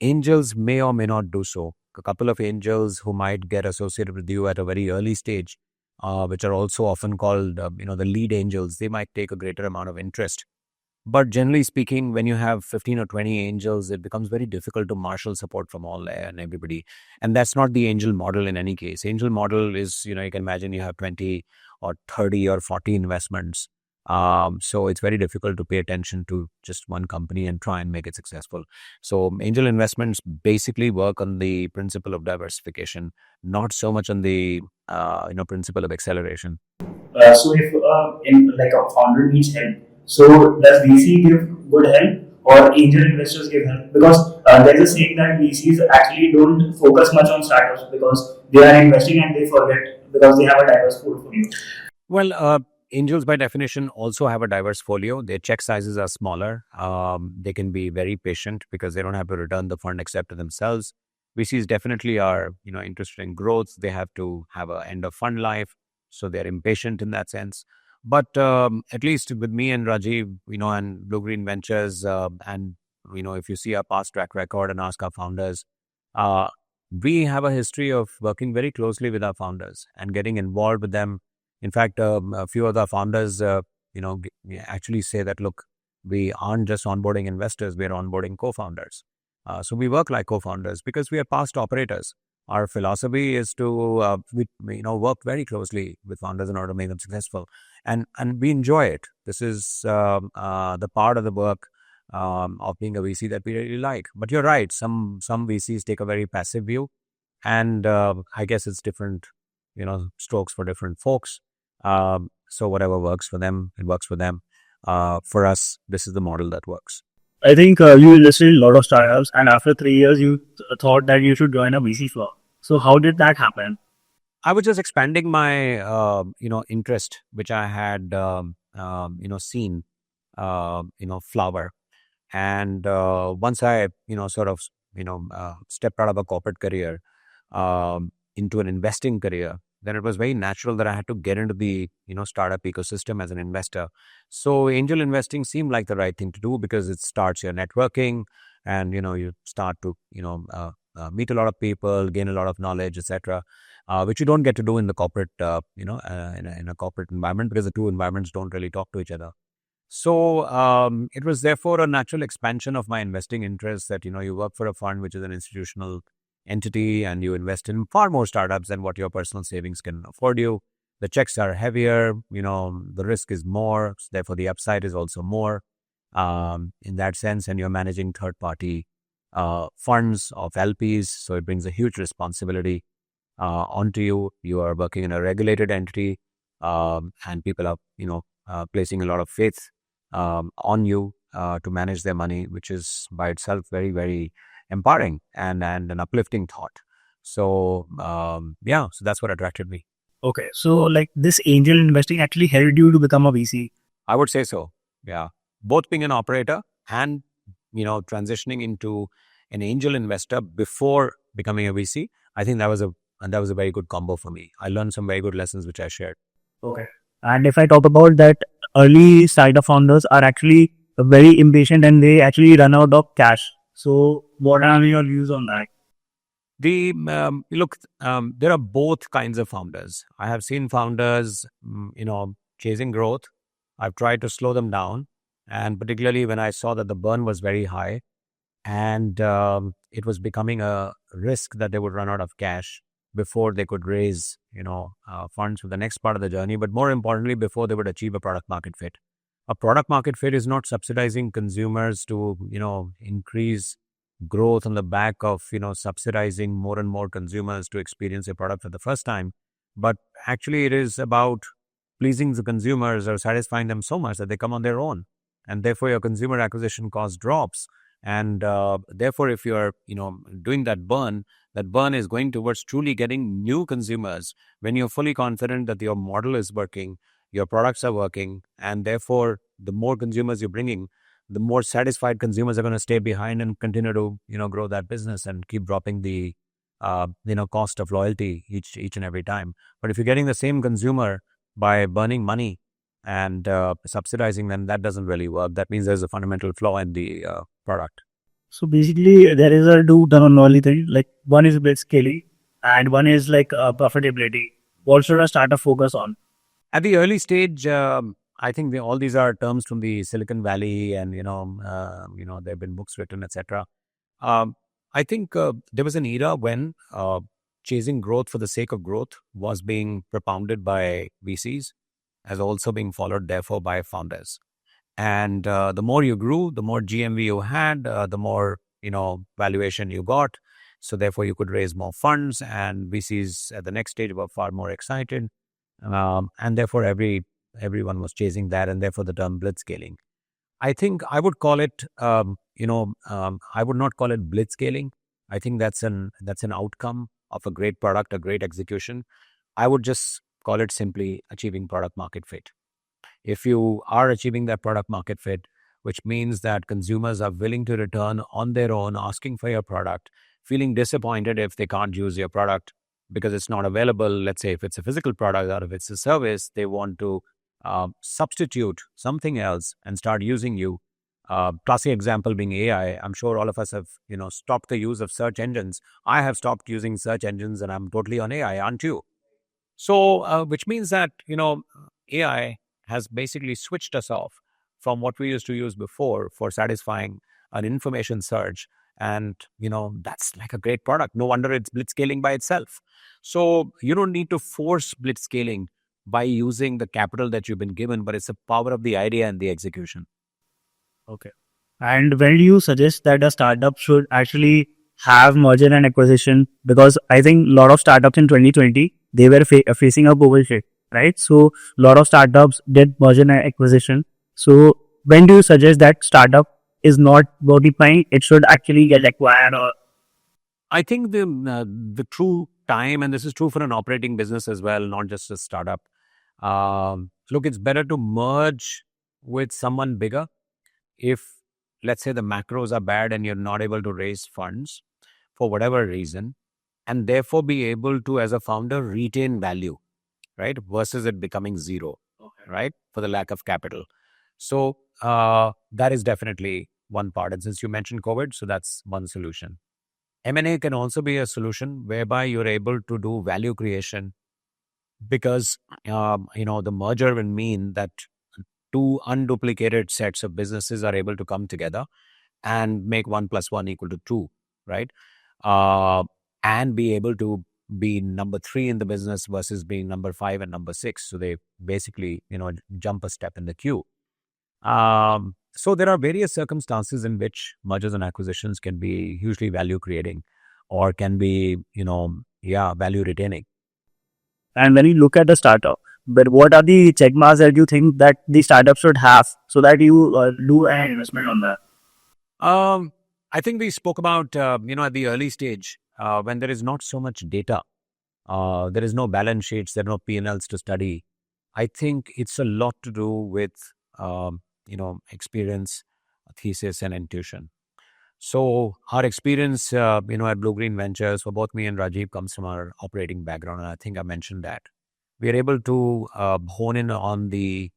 Angels may or may not do so. A couple of angels who might get associated with you at a very early stage, which are also often called, the lead angels, they might take a greater amount of interest But generally speaking, when you have 15 or 20 angels, it becomes very difficult to marshal support from all and everybody. And that's not the angel model in any case. Angel model is, you can imagine you have 20 or 30 or 40 investments. So it's very difficult to pay attention to just one company and try and make it successful. So angel investments basically work on the principle of diversification, not so much on the principle of acceleration. So if in like a founder needs help, so does VC give good help or angel investors give help? Because there's a saying that VCs actually don't focus much on startups because they are investing and they forget because they have a diverse portfolio. Well, angels by definition also have a diverse folio. Their check sizes are smaller. They can be very patient because they don't have to return the fund except to themselves. VCs definitely are, interested in growth. They have to have an end of fund life, so they're impatient in that sense. But at least with me and Rajiv, and Blue Green Ventures, and if you see our past track record and ask our founders, uh, we have a history of working very closely with our founders and getting involved with them. In fact, a few of the founders, actually say that, look, we aren't just onboarding investors, we're onboarding co-founders. So we work like co-founders because we are past operators. Our philosophy is to, work very closely with founders in order to make them successful. And we enjoy it. This is the part of the work of being a VC that we really like. But you're right, some VCs take a very passive view. And I guess it's different, strokes for different folks. So whatever works for them, it works for them. For us, this is the model that works. I think you listed a lot of startups, and after 3 years, you thought that you should join a VC firm. So how did that happen? I was just expanding my, interest, which I had, seen, flower. And once I, sort of, stepped out of a corporate career into an investing career, then it was very natural that I had to get into the, startup ecosystem as an investor. So angel investing seemed like the right thing to do because it starts your networking and, you start to, meet a lot of people, gain a lot of knowledge, etc., which you don't get to do in the corporate, in a corporate environment because the two environments don't really talk to each other. So it was therefore a natural expansion of my investing interests that, you work for a fund, which is an institutional entity, and you invest in far more startups than what your personal savings can afford you. The checks are heavier, the risk is more, so therefore the upside is also more in that sense. And you're managing third party funds of LPs. So it brings a huge responsibility onto you. You are working in a regulated entity and people are, placing a lot of faith on you to manage their money, which is by itself very, very empowering and an uplifting thought. So, so that's what attracted me. Okay, so like this angel investing actually helped you to become a VC. I would say so. Yeah. Both being an operator and, transitioning into an angel investor before becoming a VC, I think that was a very good combo for me. I learned some very good lessons, which I shared. Okay. And if I talk about that, early startup founders are actually very impatient and they actually run out of cash. So, what are your views on that? There are both kinds of founders. I have seen founders, chasing growth. I've tried to slow them down, and particularly when I saw that the burn was very high, and it was becoming a risk that they would run out of cash before they could raise, funds for the next part of the journey. But more importantly, before they would achieve a product market fit. A product market fit is not subsidizing consumers to, increase growth on the back of, subsidizing more and more consumers to experience a product for the first time. But actually, it is about pleasing the consumers or satisfying them so much that they come on their own. And therefore, your consumer acquisition cost drops. And therefore, if you're, doing that burn is going towards truly getting new consumers when you're fully confident that your model is working, your products are working, and therefore, the more consumers you're bringing, the more satisfied consumers are going to stay behind and continue to, grow that business and keep dropping the, cost of loyalty each and every time. But if you're getting the same consumer by burning money and subsidizing them, that doesn't really work. That means there's a fundamental flaw in the product. So, basically, there is a two terminology. Like one is bit scaling and one is like profitability. What should a startup focus on? At the early stage, I think all these are terms from the Silicon Valley, and there have been books written, etc. Um, I think there was an era when chasing growth for the sake of growth was being propounded by VCs, as also being followed, therefore, by founders. And the more you grew, the more GMV you had, the more valuation you got. So therefore, you could raise more funds, and VCs at the next stage were far more excited, and therefore everyone was chasing that, and therefore the term blitzscaling. I think I would call it, I would not call it blitzscaling. I think that's an outcome of a great product, a great execution. I would just call it simply achieving product market fit. If you are achieving that product market fit, which means that consumers are willing to return on their own, asking for your product, feeling disappointed if they can't use your product because it's not available. Let's say if it's a physical product or if it's a service, they want to substitute something else and start using you. Classic example being AI. I'm sure all of us have stopped the use of search engines. I have stopped using search engines and I'm totally on AI, aren't you? So, which means that, AI has basically switched us off from what we used to use before for satisfying an information surge. And, that's like a great product. No wonder it's blitzscaling by itself. So, you don't need to force blitzscaling by using the capital that you've been given, but it's the power of the idea and the execution. Okay. And when do you suggest that a startup should actually have merger and acquisition? Because I think a lot of startups in 2020, they were facing a bullshit, right? So a lot of startups did merger and acquisition. So when do you suggest that startup is not multiplying, it should actually get acquired? Or I think the true time, and this is true for an operating business as well, not just a startup. Look, it's better to merge with someone bigger if, let's say, the macros are bad and you're not able to raise funds for whatever reason, and therefore be able to, as a founder, retain value, right? Versus it becoming zero, right? For the lack of capital. So that is definitely one part. And since you mentioned COVID, so that's one solution. M&A can also be a solution whereby you're able to do value creation because, the merger will mean that two unduplicated sets of businesses are able to come together and make 1 + 1 = 2, right? Uh, and be able to be number 3 in the business versus being number 5 and number 6. So they basically, jump a step in the queue. So there are various circumstances in which mergers and acquisitions can be hugely value creating or can be, value retaining. and when you look at the startup, but what are the check marks that you think that the startup should have so that you do an investment on that? I think we spoke about, at the early stage, when there is not so much data, there is no balance sheets, there are no P&Ls to study. I think it's a lot to do with, experience, thesis, and intuition. So our experience, at Blue Green Ventures, for both me and Rajiv, comes from our operating background, and I think I mentioned that we are able to hone in on the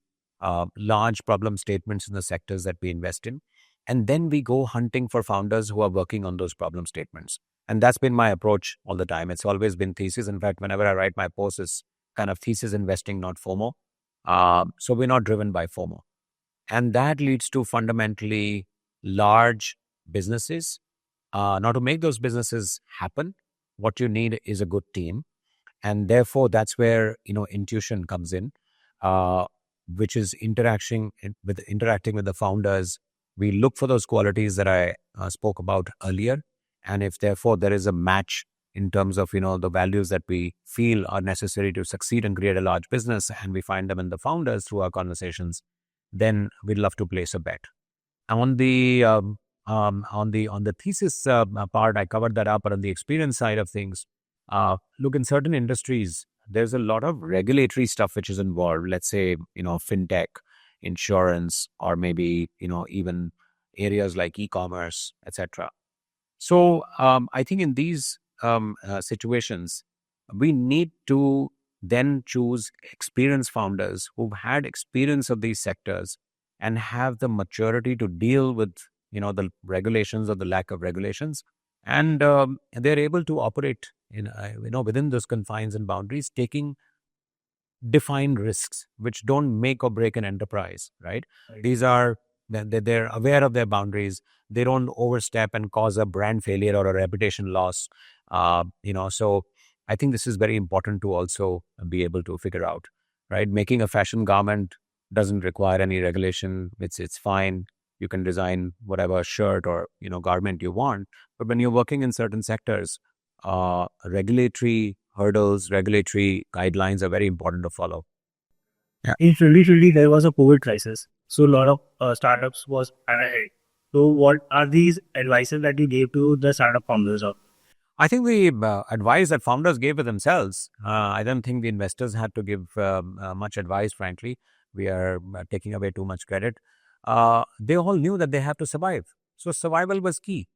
large problem statements in the sectors that we invest in, and then we go hunting for founders who are working on those problem statements. And that's been my approach all the time. It's always been thesis. In fact, whenever I write my posts, it's kind of thesis investing, not FOMO. So we're not driven by FOMO. And that leads to fundamentally large businesses. Now, to make those businesses happen, what you need is a good team. And therefore, that's where, intuition comes in, which is interacting with the founders. We look for those qualities that I spoke about earlier. And if therefore there is a match in terms of, the values that we feel are necessary to succeed and create a large business, and we find them in the founders through our conversations, then we'd love to place a bet. On the thesis part, I covered that up. But on the experience side of things, look, in certain industries, there's a lot of regulatory stuff which is involved. Let's say, fintech, insurance, or maybe, even areas like e-commerce, etc. So I think in these situations, we need to then choose experienced founders who've had experience of these sectors and have the maturity to deal with, the regulations or the lack of regulations. And they're able to operate in, within those confines and boundaries, taking defined risks which don't make or break an enterprise, right? These are, they're aware of their boundaries. They don't overstep and cause a brand failure or a reputation loss. So I think this is very important to also be able to figure out, right? Making a fashion garment doesn't require any regulation. It's fine. You can design whatever shirt or garment you want. But when you're working in certain sectors, regulatory hurdles, regulatory guidelines are very important to follow. Yeah. In 2020, there was a COVID crisis, so a lot of startups was ahead. So, what are these advices that you gave to the startup founders? Of I think the advice that founders gave to themselves, I don't think the investors had to give much advice, frankly. We are taking away too much credit. They all knew that they have to survive. So survival was key.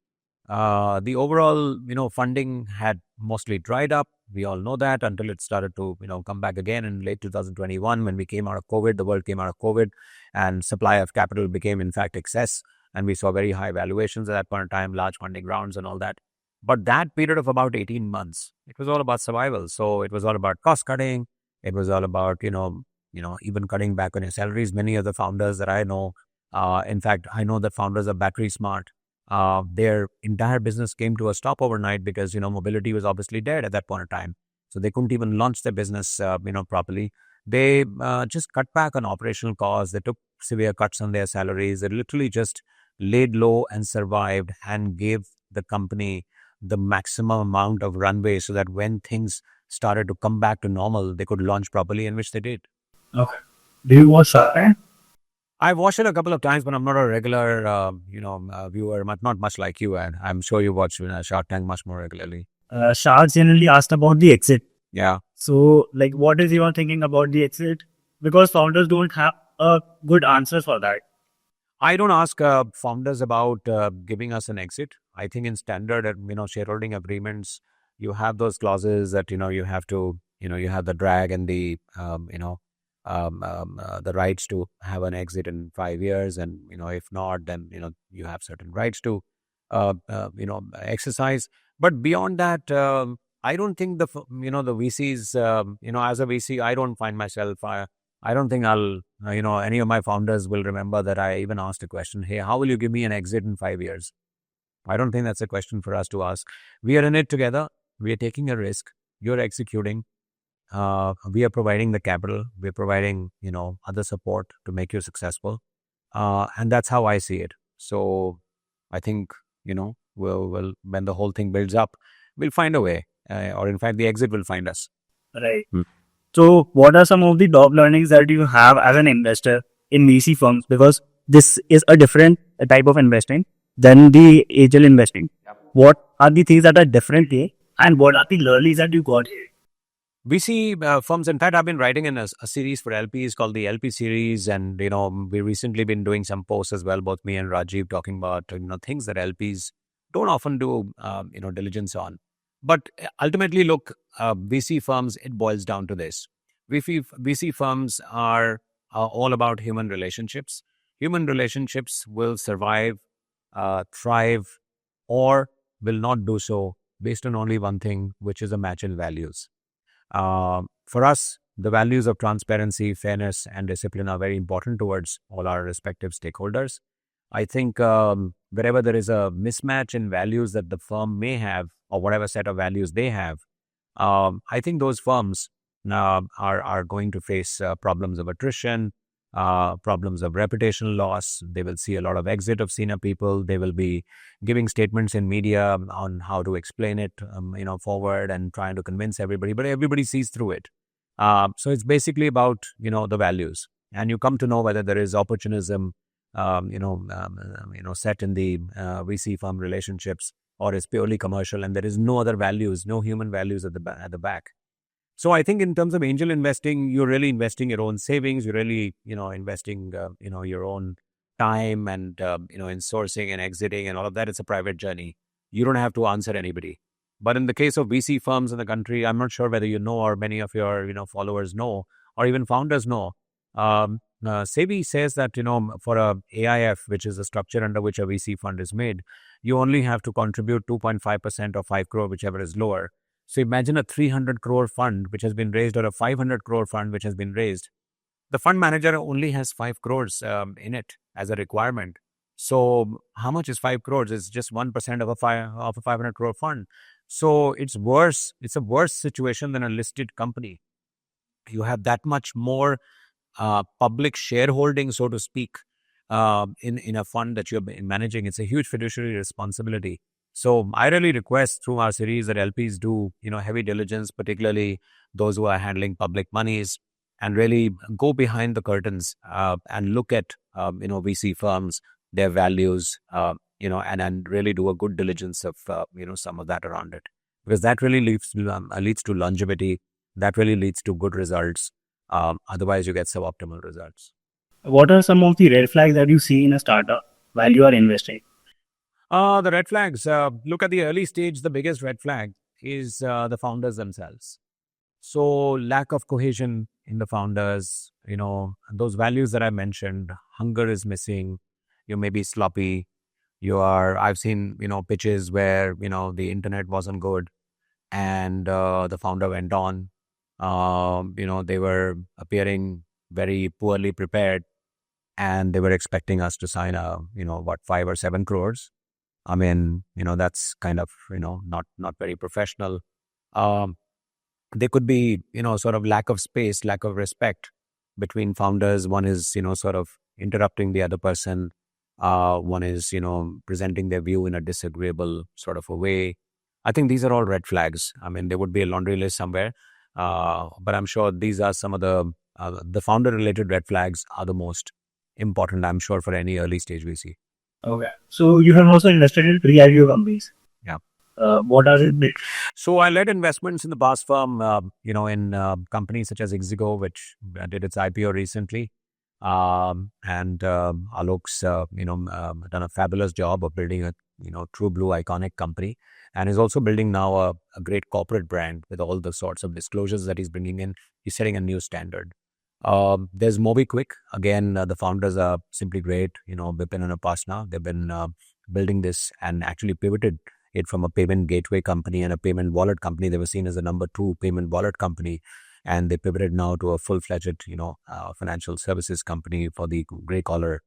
The overall, funding had mostly dried up. We all know that until it started to, come back again in late 2021 when we came out of COVID. The world came out of COVID, and supply of capital became, in fact, excess. And we saw very high valuations at that point in time, large funding rounds, and all that. But that period of about 18 months, it was all about survival. So it was all about cost cutting. It was all about, even cutting back on your salaries. Many of the founders that I know, in fact, I know that founders are battery smart. Their entire business came to a stop overnight because, mobility was obviously dead at that point in time. So they couldn't even launch their business, properly. They just cut back on operational costs. They took severe cuts on their salaries. They literally just laid low and survived and gave the company the maximum amount of runway so that when things started to come back to normal, they could launch properly, and which they did. okay, do you watch Shark Tank? I've watched it a couple of times, but I'm not a regular, viewer, not much like you, and I'm sure you watch Shark Tank much more regularly. Sharks generally asked about the exit. Yeah. So, like, what is your thinking about the exit? Because founders don't have a good answer for that. I don't ask founders about giving us an exit. I think in standard, shareholding agreements, you have those clauses that, you have to, you have the drag and the, the rights to have an exit in 5 years. And, if not, then, you have certain rights to, exercise. But beyond that, I don't think the VCs, as a VC, I don't find myself, I don't think I'll, any of my founders will remember that I even asked a question, hey, how will you give me an exit in 5 years? I don't think that's a question for us to ask. We are in it together. We are taking a risk. You're executing. We are providing the capital. We're providing, other support to make you successful. And that's how I see it. So I think, we'll when the whole thing builds up, we'll find a way. Or in fact, the exit will find us. Right. So, what are some of the top learnings that you have as an investor in VC firms? Because this is a different type of investing than the angel investing. What are the things that are different here, and what are the learnings that you got here? VC firms, in fact, I've been writing in a series for LPs called the LP series. And, we recently been doing some posts as well, both me and Rajiv, talking about, things that LPs don't often do, diligence on. But ultimately, look, VC firms, it boils down to this. VC firms are all about human relationships. Human relationships will survive, thrive, or will not do so based on only one thing, which is a match in values. For us, the values of transparency, fairness, and discipline are very important towards all our respective stakeholders. I think wherever there is a mismatch in values that the firm may have, or whatever set of values they have, I think those firms are going to face problems of attrition, problems of reputational loss. They will see a lot of exit of senior people. They will be giving statements in media on how to explain it, forward and trying to convince everybody, but everybody sees through it. So it's basically about, the values, and you come to know whether there is opportunism, set in the VC firm relationships, or it's purely commercial and there is no other values, no human values at the back. So I think in terms of angel investing, you're really investing your own savings. You're really, investing, your own time and, in sourcing and exiting and all of that. It's a private journey. You don't have to answer anybody. But in the case of VC firms in the country, I'm not sure whether you know or many of your, followers know or even founders know. SEBI says that, for a AIF, which is a structure under which a VC fund is made, you only have to contribute 2.5% or 5 crore, whichever is lower. So imagine a 300 crore fund which has been raised, or a 500 crore fund which has been raised. The fund manager only has 5 crores in it as a requirement. So how much is 5 crores? It's just 1% of a 500 crore fund. So it's worse. It's a worse situation than a listed company. You have that much more public shareholding, so to speak, in a fund that you're managing. It's a huge fiduciary responsibility. So I really request through our series that LPs do, heavy diligence, particularly those who are handling public monies, and really go behind the curtains and look at, VC firms, their values, and really do a good diligence of, some of that around it, because that really leads to longevity. That really leads to good results. Otherwise, you get suboptimal results. What are some of the red flags that you see in a startup while you are investing? The red flags. Look at the early stage. The biggest red flag is the founders themselves. So lack of cohesion in the founders. Those values that I mentioned. Hunger is missing. You may be sloppy. I've seen pitches where the internet wasn't good, and the founder went on. They were appearing very poorly prepared, and they were expecting us to sign 5 or 7 crores. I mean, that's kind of, not very professional. Um, there could be, sort of lack of space, lack of respect between founders. One is, sort of interrupting the other person. One is, presenting their view in a disagreeable sort of a way. I think these are all red flags. I mean, there would be a laundry list somewhere, but I'm sure these are some of the founder related red flags are the most important, I'm sure, for any early stage VC. Okay. So you have also invested in pre-IPO companies. Yeah. What are it? So I led investments in the past firm, in companies such as Ixigo, which did its IPO recently. And Alok's, done a fabulous job of building a, true blue iconic company, and is also building now a great corporate brand with all the sorts of disclosures that he's bringing in. He's setting a new standard. There's MobiKwik. Again, the founders are simply great. Bipin and Upasna. They've been building this and actually pivoted it from a payment gateway company and a payment wallet company. They were seen as the number 2 payment wallet company, and they pivoted now to a full-fledged, financial services company for the gray collar,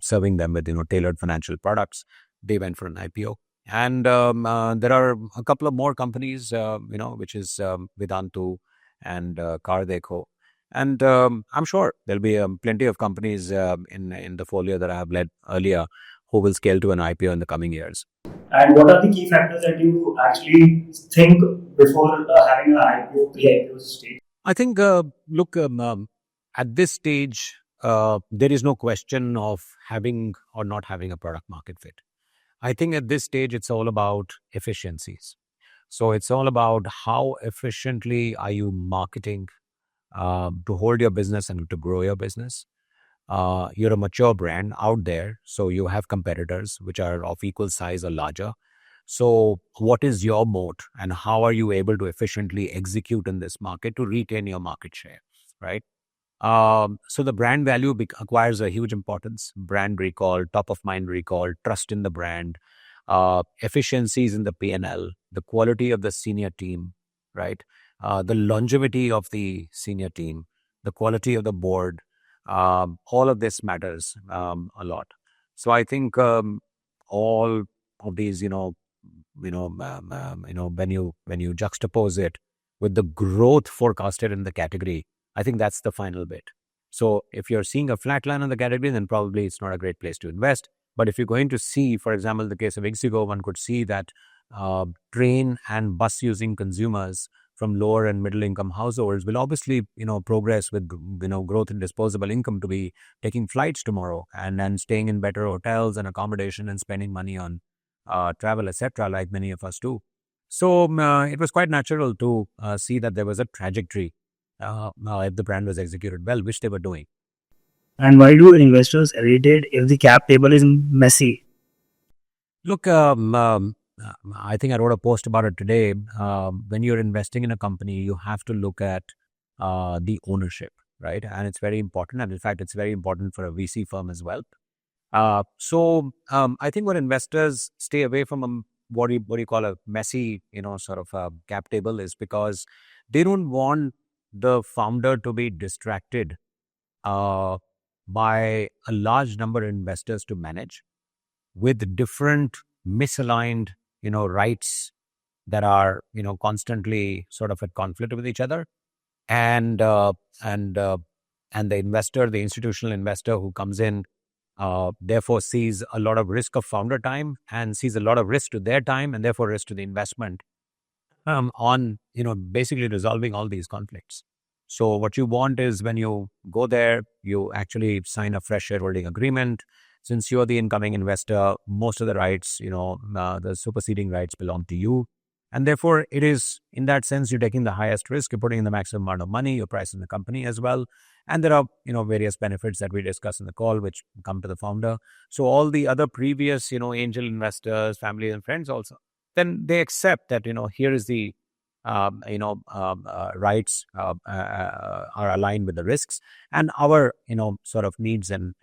serving them with, tailored financial products. They went for an IPO. And there are a couple of more companies, which is Vedantu and Kardeko. And I'm sure there'll be plenty of companies in the folio that I have led earlier who will scale to an IPO in the coming years. And what are the key factors that you actually think before having an IPO, pre-IPO stage? I think, look, at this stage, there is no question of having or not having a product market fit. I think at this stage, it's all about efficiencies. So it's all about how efficiently are you marketing to hold your business and to grow your business. You're a mature brand out there, so you have competitors which are of equal size or larger. So what is your moat, and how are you able to efficiently execute in this market to retain your market share, right? So the brand value acquires a huge importance. Brand recall, top of mind recall, trust in the brand, efficiencies in the P&L, the quality of the senior team, right? The longevity of the senior team, the quality of the board, all of this matters a lot. So I think all of these, when you juxtapose it with the growth forecasted in the category, I think that's the final bit. So if you're seeing a flat line in the category, then probably it's not a great place to invest. But if you're going to see, for example, the case of Ixigo, one could see that train and bus using consumers from lower and middle income households will obviously, progress with, growth in disposable income to be taking flights tomorrow and staying in better hotels and accommodation and spending money on travel, etc., like many of us do. So it was quite natural to see that there was a trajectory if the brand was executed well, which they were doing. And why do investors hesitate if the cap table is messy? Look, I think I wrote a post about it today. When you're investing in a company, you have to look at the ownership, right? And it's very important. And in fact, it's very important for a VC firm as well. So I think what investors stay away from what do you call a messy, sort of a cap table is because they don't want the founder to be distracted uh, by a large number of investors to manage with different misaligned, rights that are, constantly sort of at conflict with each other. And and uh, and the investor, the institutional investor who comes in, therefore sees a lot of risk of founder time and sees a lot of risk to their time and therefore risk to the investment on basically resolving all these conflicts. So what you want is when you go there, you actually sign a fresh shareholding agreement. Since you're the incoming investor, most of the rights, the superseding rights belong to you. And therefore, it is in that sense, you're taking the highest risk, you're putting in the maximum amount of money, you're pricing the company as well. And there are, various benefits that we discuss in the call, which come to the founder. So all the other previous, angel investors, family and friends also, then they accept that, here is the rights are aligned with the risks, and our sort of needs and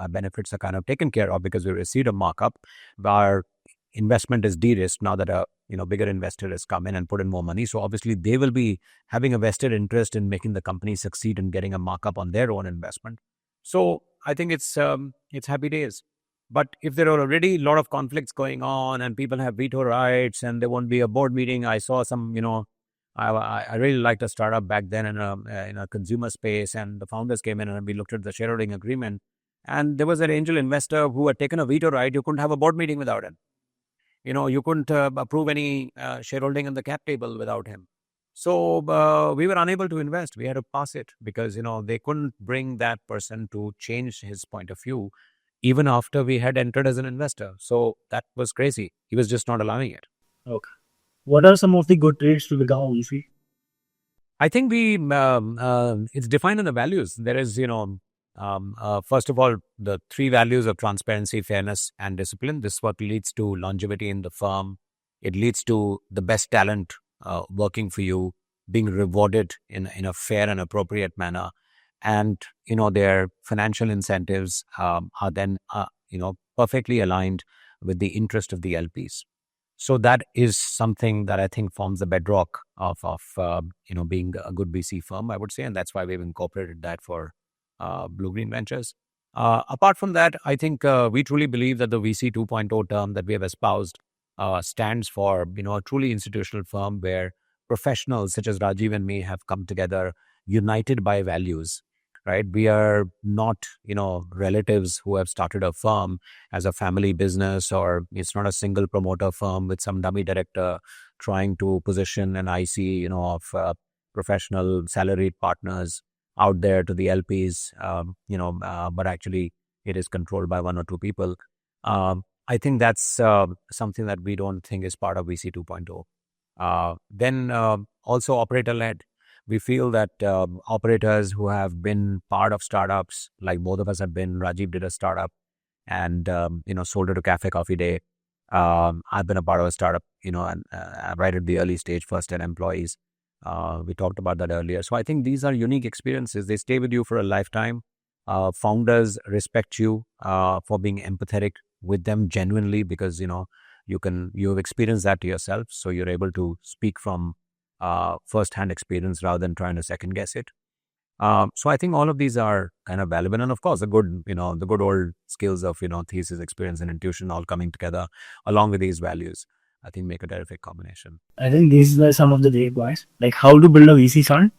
benefits are kind of taken care of because we received a markup. Our investment is de-risked now that a bigger investor has come in and put in more money. So obviously they will be having a vested interest in making the company succeed and getting a markup on their own investment. So I think it's happy days. But if there are already a lot of conflicts going on and people have veto rights and there won't be a board meeting, I saw some, I really liked a startup back then in a consumer space, and the founders came in and we looked at the shareholding agreement, and there was an angel investor who had taken a veto right. You couldn't have a board meeting without him. You couldn't approve any shareholding in the cap table without him. So we were unable to invest. We had to pass it because they couldn't bring that person to change his point of view even after we had entered as an investor. So that was crazy. He was just not allowing it. Okay. What are some of the good traits to become a VC? I think it's defined in the values. There is, first of all, the three values of transparency, fairness, and discipline. This is what leads to longevity in the firm. It leads to the best talent working for you, being rewarded in a fair and appropriate manner. And, their financial incentives are then, perfectly aligned with the interest of the LPs. So that is something that I think forms the bedrock of being a good VC firm, I would say, and that's why we've incorporated that for BlueGreen Ventures. Apart from that, I think we truly believe that the VC 2.0 term that we have espoused stands for a truly institutional firm where professionals such as Rajiv and me have come together, united by values. Right, we are not relatives who have started a firm as a family business, or it's not a single promoter firm with some dummy director trying to position an IC, of professional salaried partners out there to the LPs, but actually it is controlled by one or two people. I think that's something that we don't think is part of VC 2.0. Then also operator led. We feel that operators who have been part of startups, like both of us have been, Rajiv did a startup and, sold it to Cafe Coffee Day. I've been a part of a startup, and right at the early stage, first 10 employees. We talked about that earlier. So I think these are unique experiences. They stay with you for a lifetime. Founders respect you for being empathetic with them genuinely because, you've experienced that to yourself. So you're able to speak from first-hand experience rather than trying to second guess it. So I think all of these are kind of valuable, and of course, the good old skills of thesis, experience, and intuition all coming together along with these values, I think make a terrific combination. I think these are some of the great points. Like how to build a VC fund.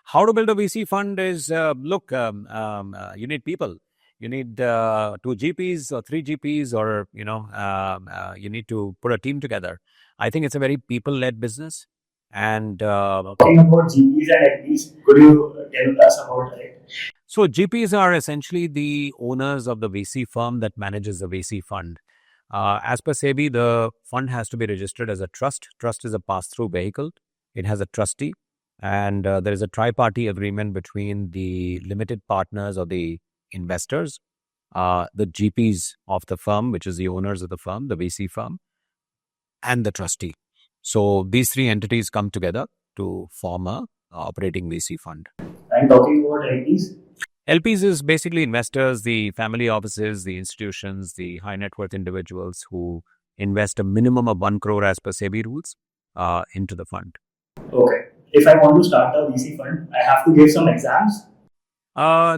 How to build a VC fund is look, you need people. You need two GPs or three GPs, or you need to put a team together. I think it's a very people-led business. And Talking about GPs and LPs, could you tell us about it? so GPs are essentially the owners of the VC firm that manages the VC fund. As per SEBI, the fund has to be registered as a trust. Trust is a pass-through vehicle. It has a trustee, and there is a tri-party agreement between the limited partners or the investors, the GPs of the firm, which is the owners of the firm, the VC firm, and the trustee. So these three entities come together to form a operating VC fund. And talking about LPs. LPs is basically investors, the family offices, the institutions, the high net worth individuals who invest a minimum of 1 crore as per SEBI rules into the fund. Okay. If I want to start a VC fund, I have to give some exams.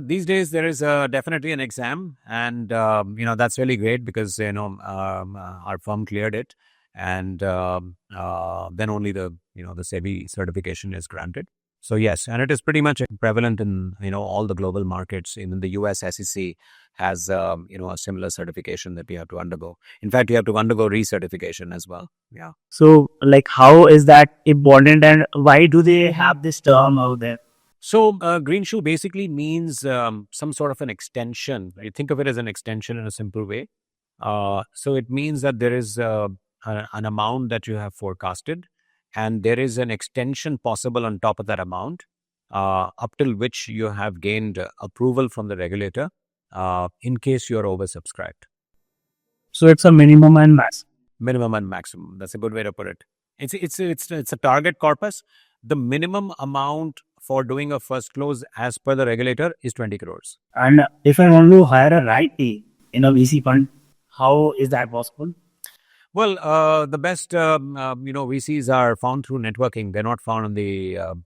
These days, there is definitely an exam, and that's really great because our firm cleared it, and then only the SEBI certification is granted. So yes, and it is pretty much prevalent in all the global markets. Even the US SEC has a similar certification that we have to undergo. In fact, you have to undergo recertification as well. Yeah. So, like, how is that important, and why do they have this term out there? So, Greenshoe basically means some sort of an extension. You think of it as an extension in a simple way. So, it means that there is an amount that you have forecasted, and there is an extension possible on top of that amount, up till which you have gained approval from the regulator in case you are oversubscribed. So, it's a minimum and max. Minimum and maximum. That's a good way to put it. It's a target corpus. The minimum amount for doing a first close as per the regulator is 20 crores. And if I want to hire a right team in a VC fund, how is that possible? Well, the best VCs are found through networking. They're not found on the on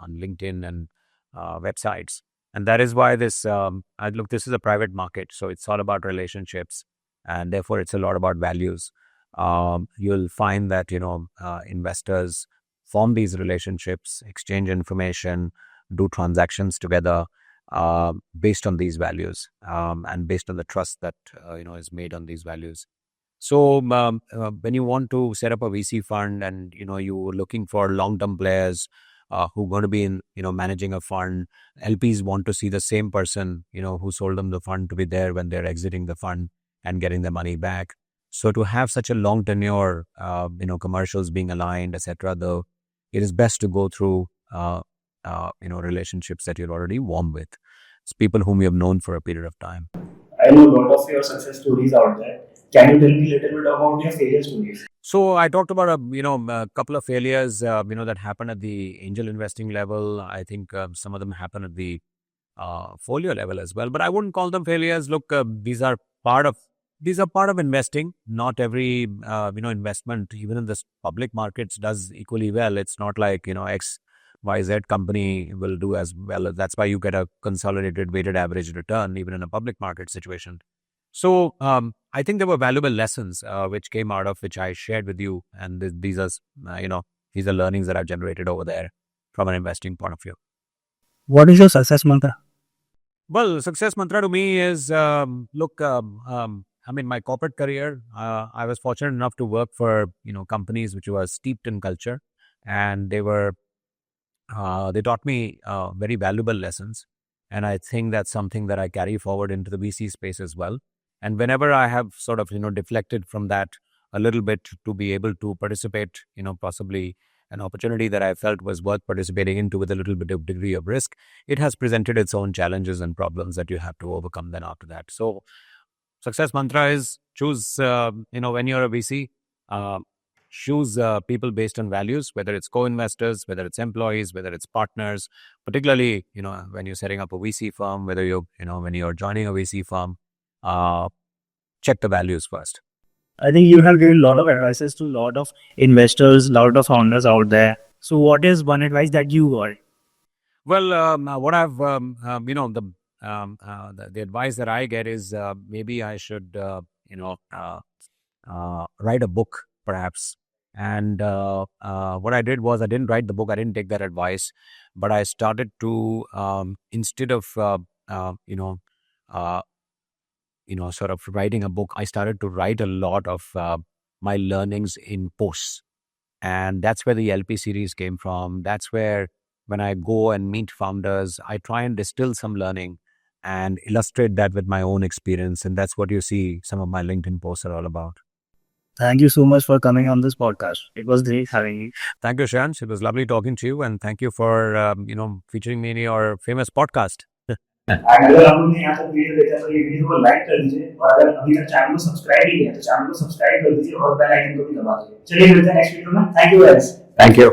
LinkedIn and websites. And that is why this is a private market, so it's all about relationships, and therefore it's a lot about values. You'll find that investors form these relationships, exchange information, do transactions together based on these values and based on the trust that is made on these values. So when you want to set up a VC fund and you're looking for long-term players who are going to be in managing a fund, LPs want to see the same person who sold them the fund to be there when they're exiting the fund and getting their money back. So to have such a long tenure, commercials being aligned, etc., though, it is best to go through relationships that you're already warm with. It's people whom you have known for a period of time. I know a lot of your success stories out there. Can you tell me a little bit about your failure stories? So I talked about a couple of failures that happened at the angel investing level. I think some of them happen at the folio level as well, but I wouldn't call them failures. Look, these are part of investing. Not every investment, even in the public markets, does equally well. It's not like XYZ company will do as well. That's why you get a consolidated weighted average return even in a public market situation. So I think there were valuable lessons which came out of which I shared with you, and these are learnings that I've generated over there from an investing point of view. What is your success mantra? Well, success mantra to me is my corporate career, I was fortunate enough to work for companies which were steeped in culture, and they taught me very valuable lessons, and I think that's something that I carry forward into the VC space as well. And whenever I have sort of deflected from that a little bit to be able to participate, possibly an opportunity that I felt was worth participating into with a little bit of degree of risk, it has presented its own challenges and problems that you have to overcome then after that. So success mantra is choose, when you're a VC, choose people based on values, whether it's co-investors, whether it's employees, whether it's partners, particularly, when you're setting up a VC firm, whether when you're joining a VC firm, check the values first. I think you have given a lot of advices to a lot of investors, a lot of founders out there. So what is one advice that you got? Well, what I've, the advice that I get is maybe I should, write a book perhaps. And what I did was I didn't write the book. I didn't take that advice, but I started to, instead of, sort of writing a book, I started to write a lot of my learnings in posts. And that's where the LP series came from. That's where when I go and meet founders, I try and distill some learning and illustrate that with my own experience. And that's what you see some of my LinkedIn posts are all about. Thank you so much for coming on this podcast. It was great having you. Thank you, Shreyansh. It was lovely talking to you. And thank you for, featuring me in your famous podcast. And अगर आपने यहाँ तक video देखा तो ये video को like कर दीजिए, और अगर अभी तक चैनल को सब्सक्राइब नहीं किया तो चैनल को सब्सक्राइब कर दीजिए और बेल आइकन को भी दबा दीजिए। चलिए मिलते हैं नेक्स्ट वीडियो में। Thank you guys. Thank you.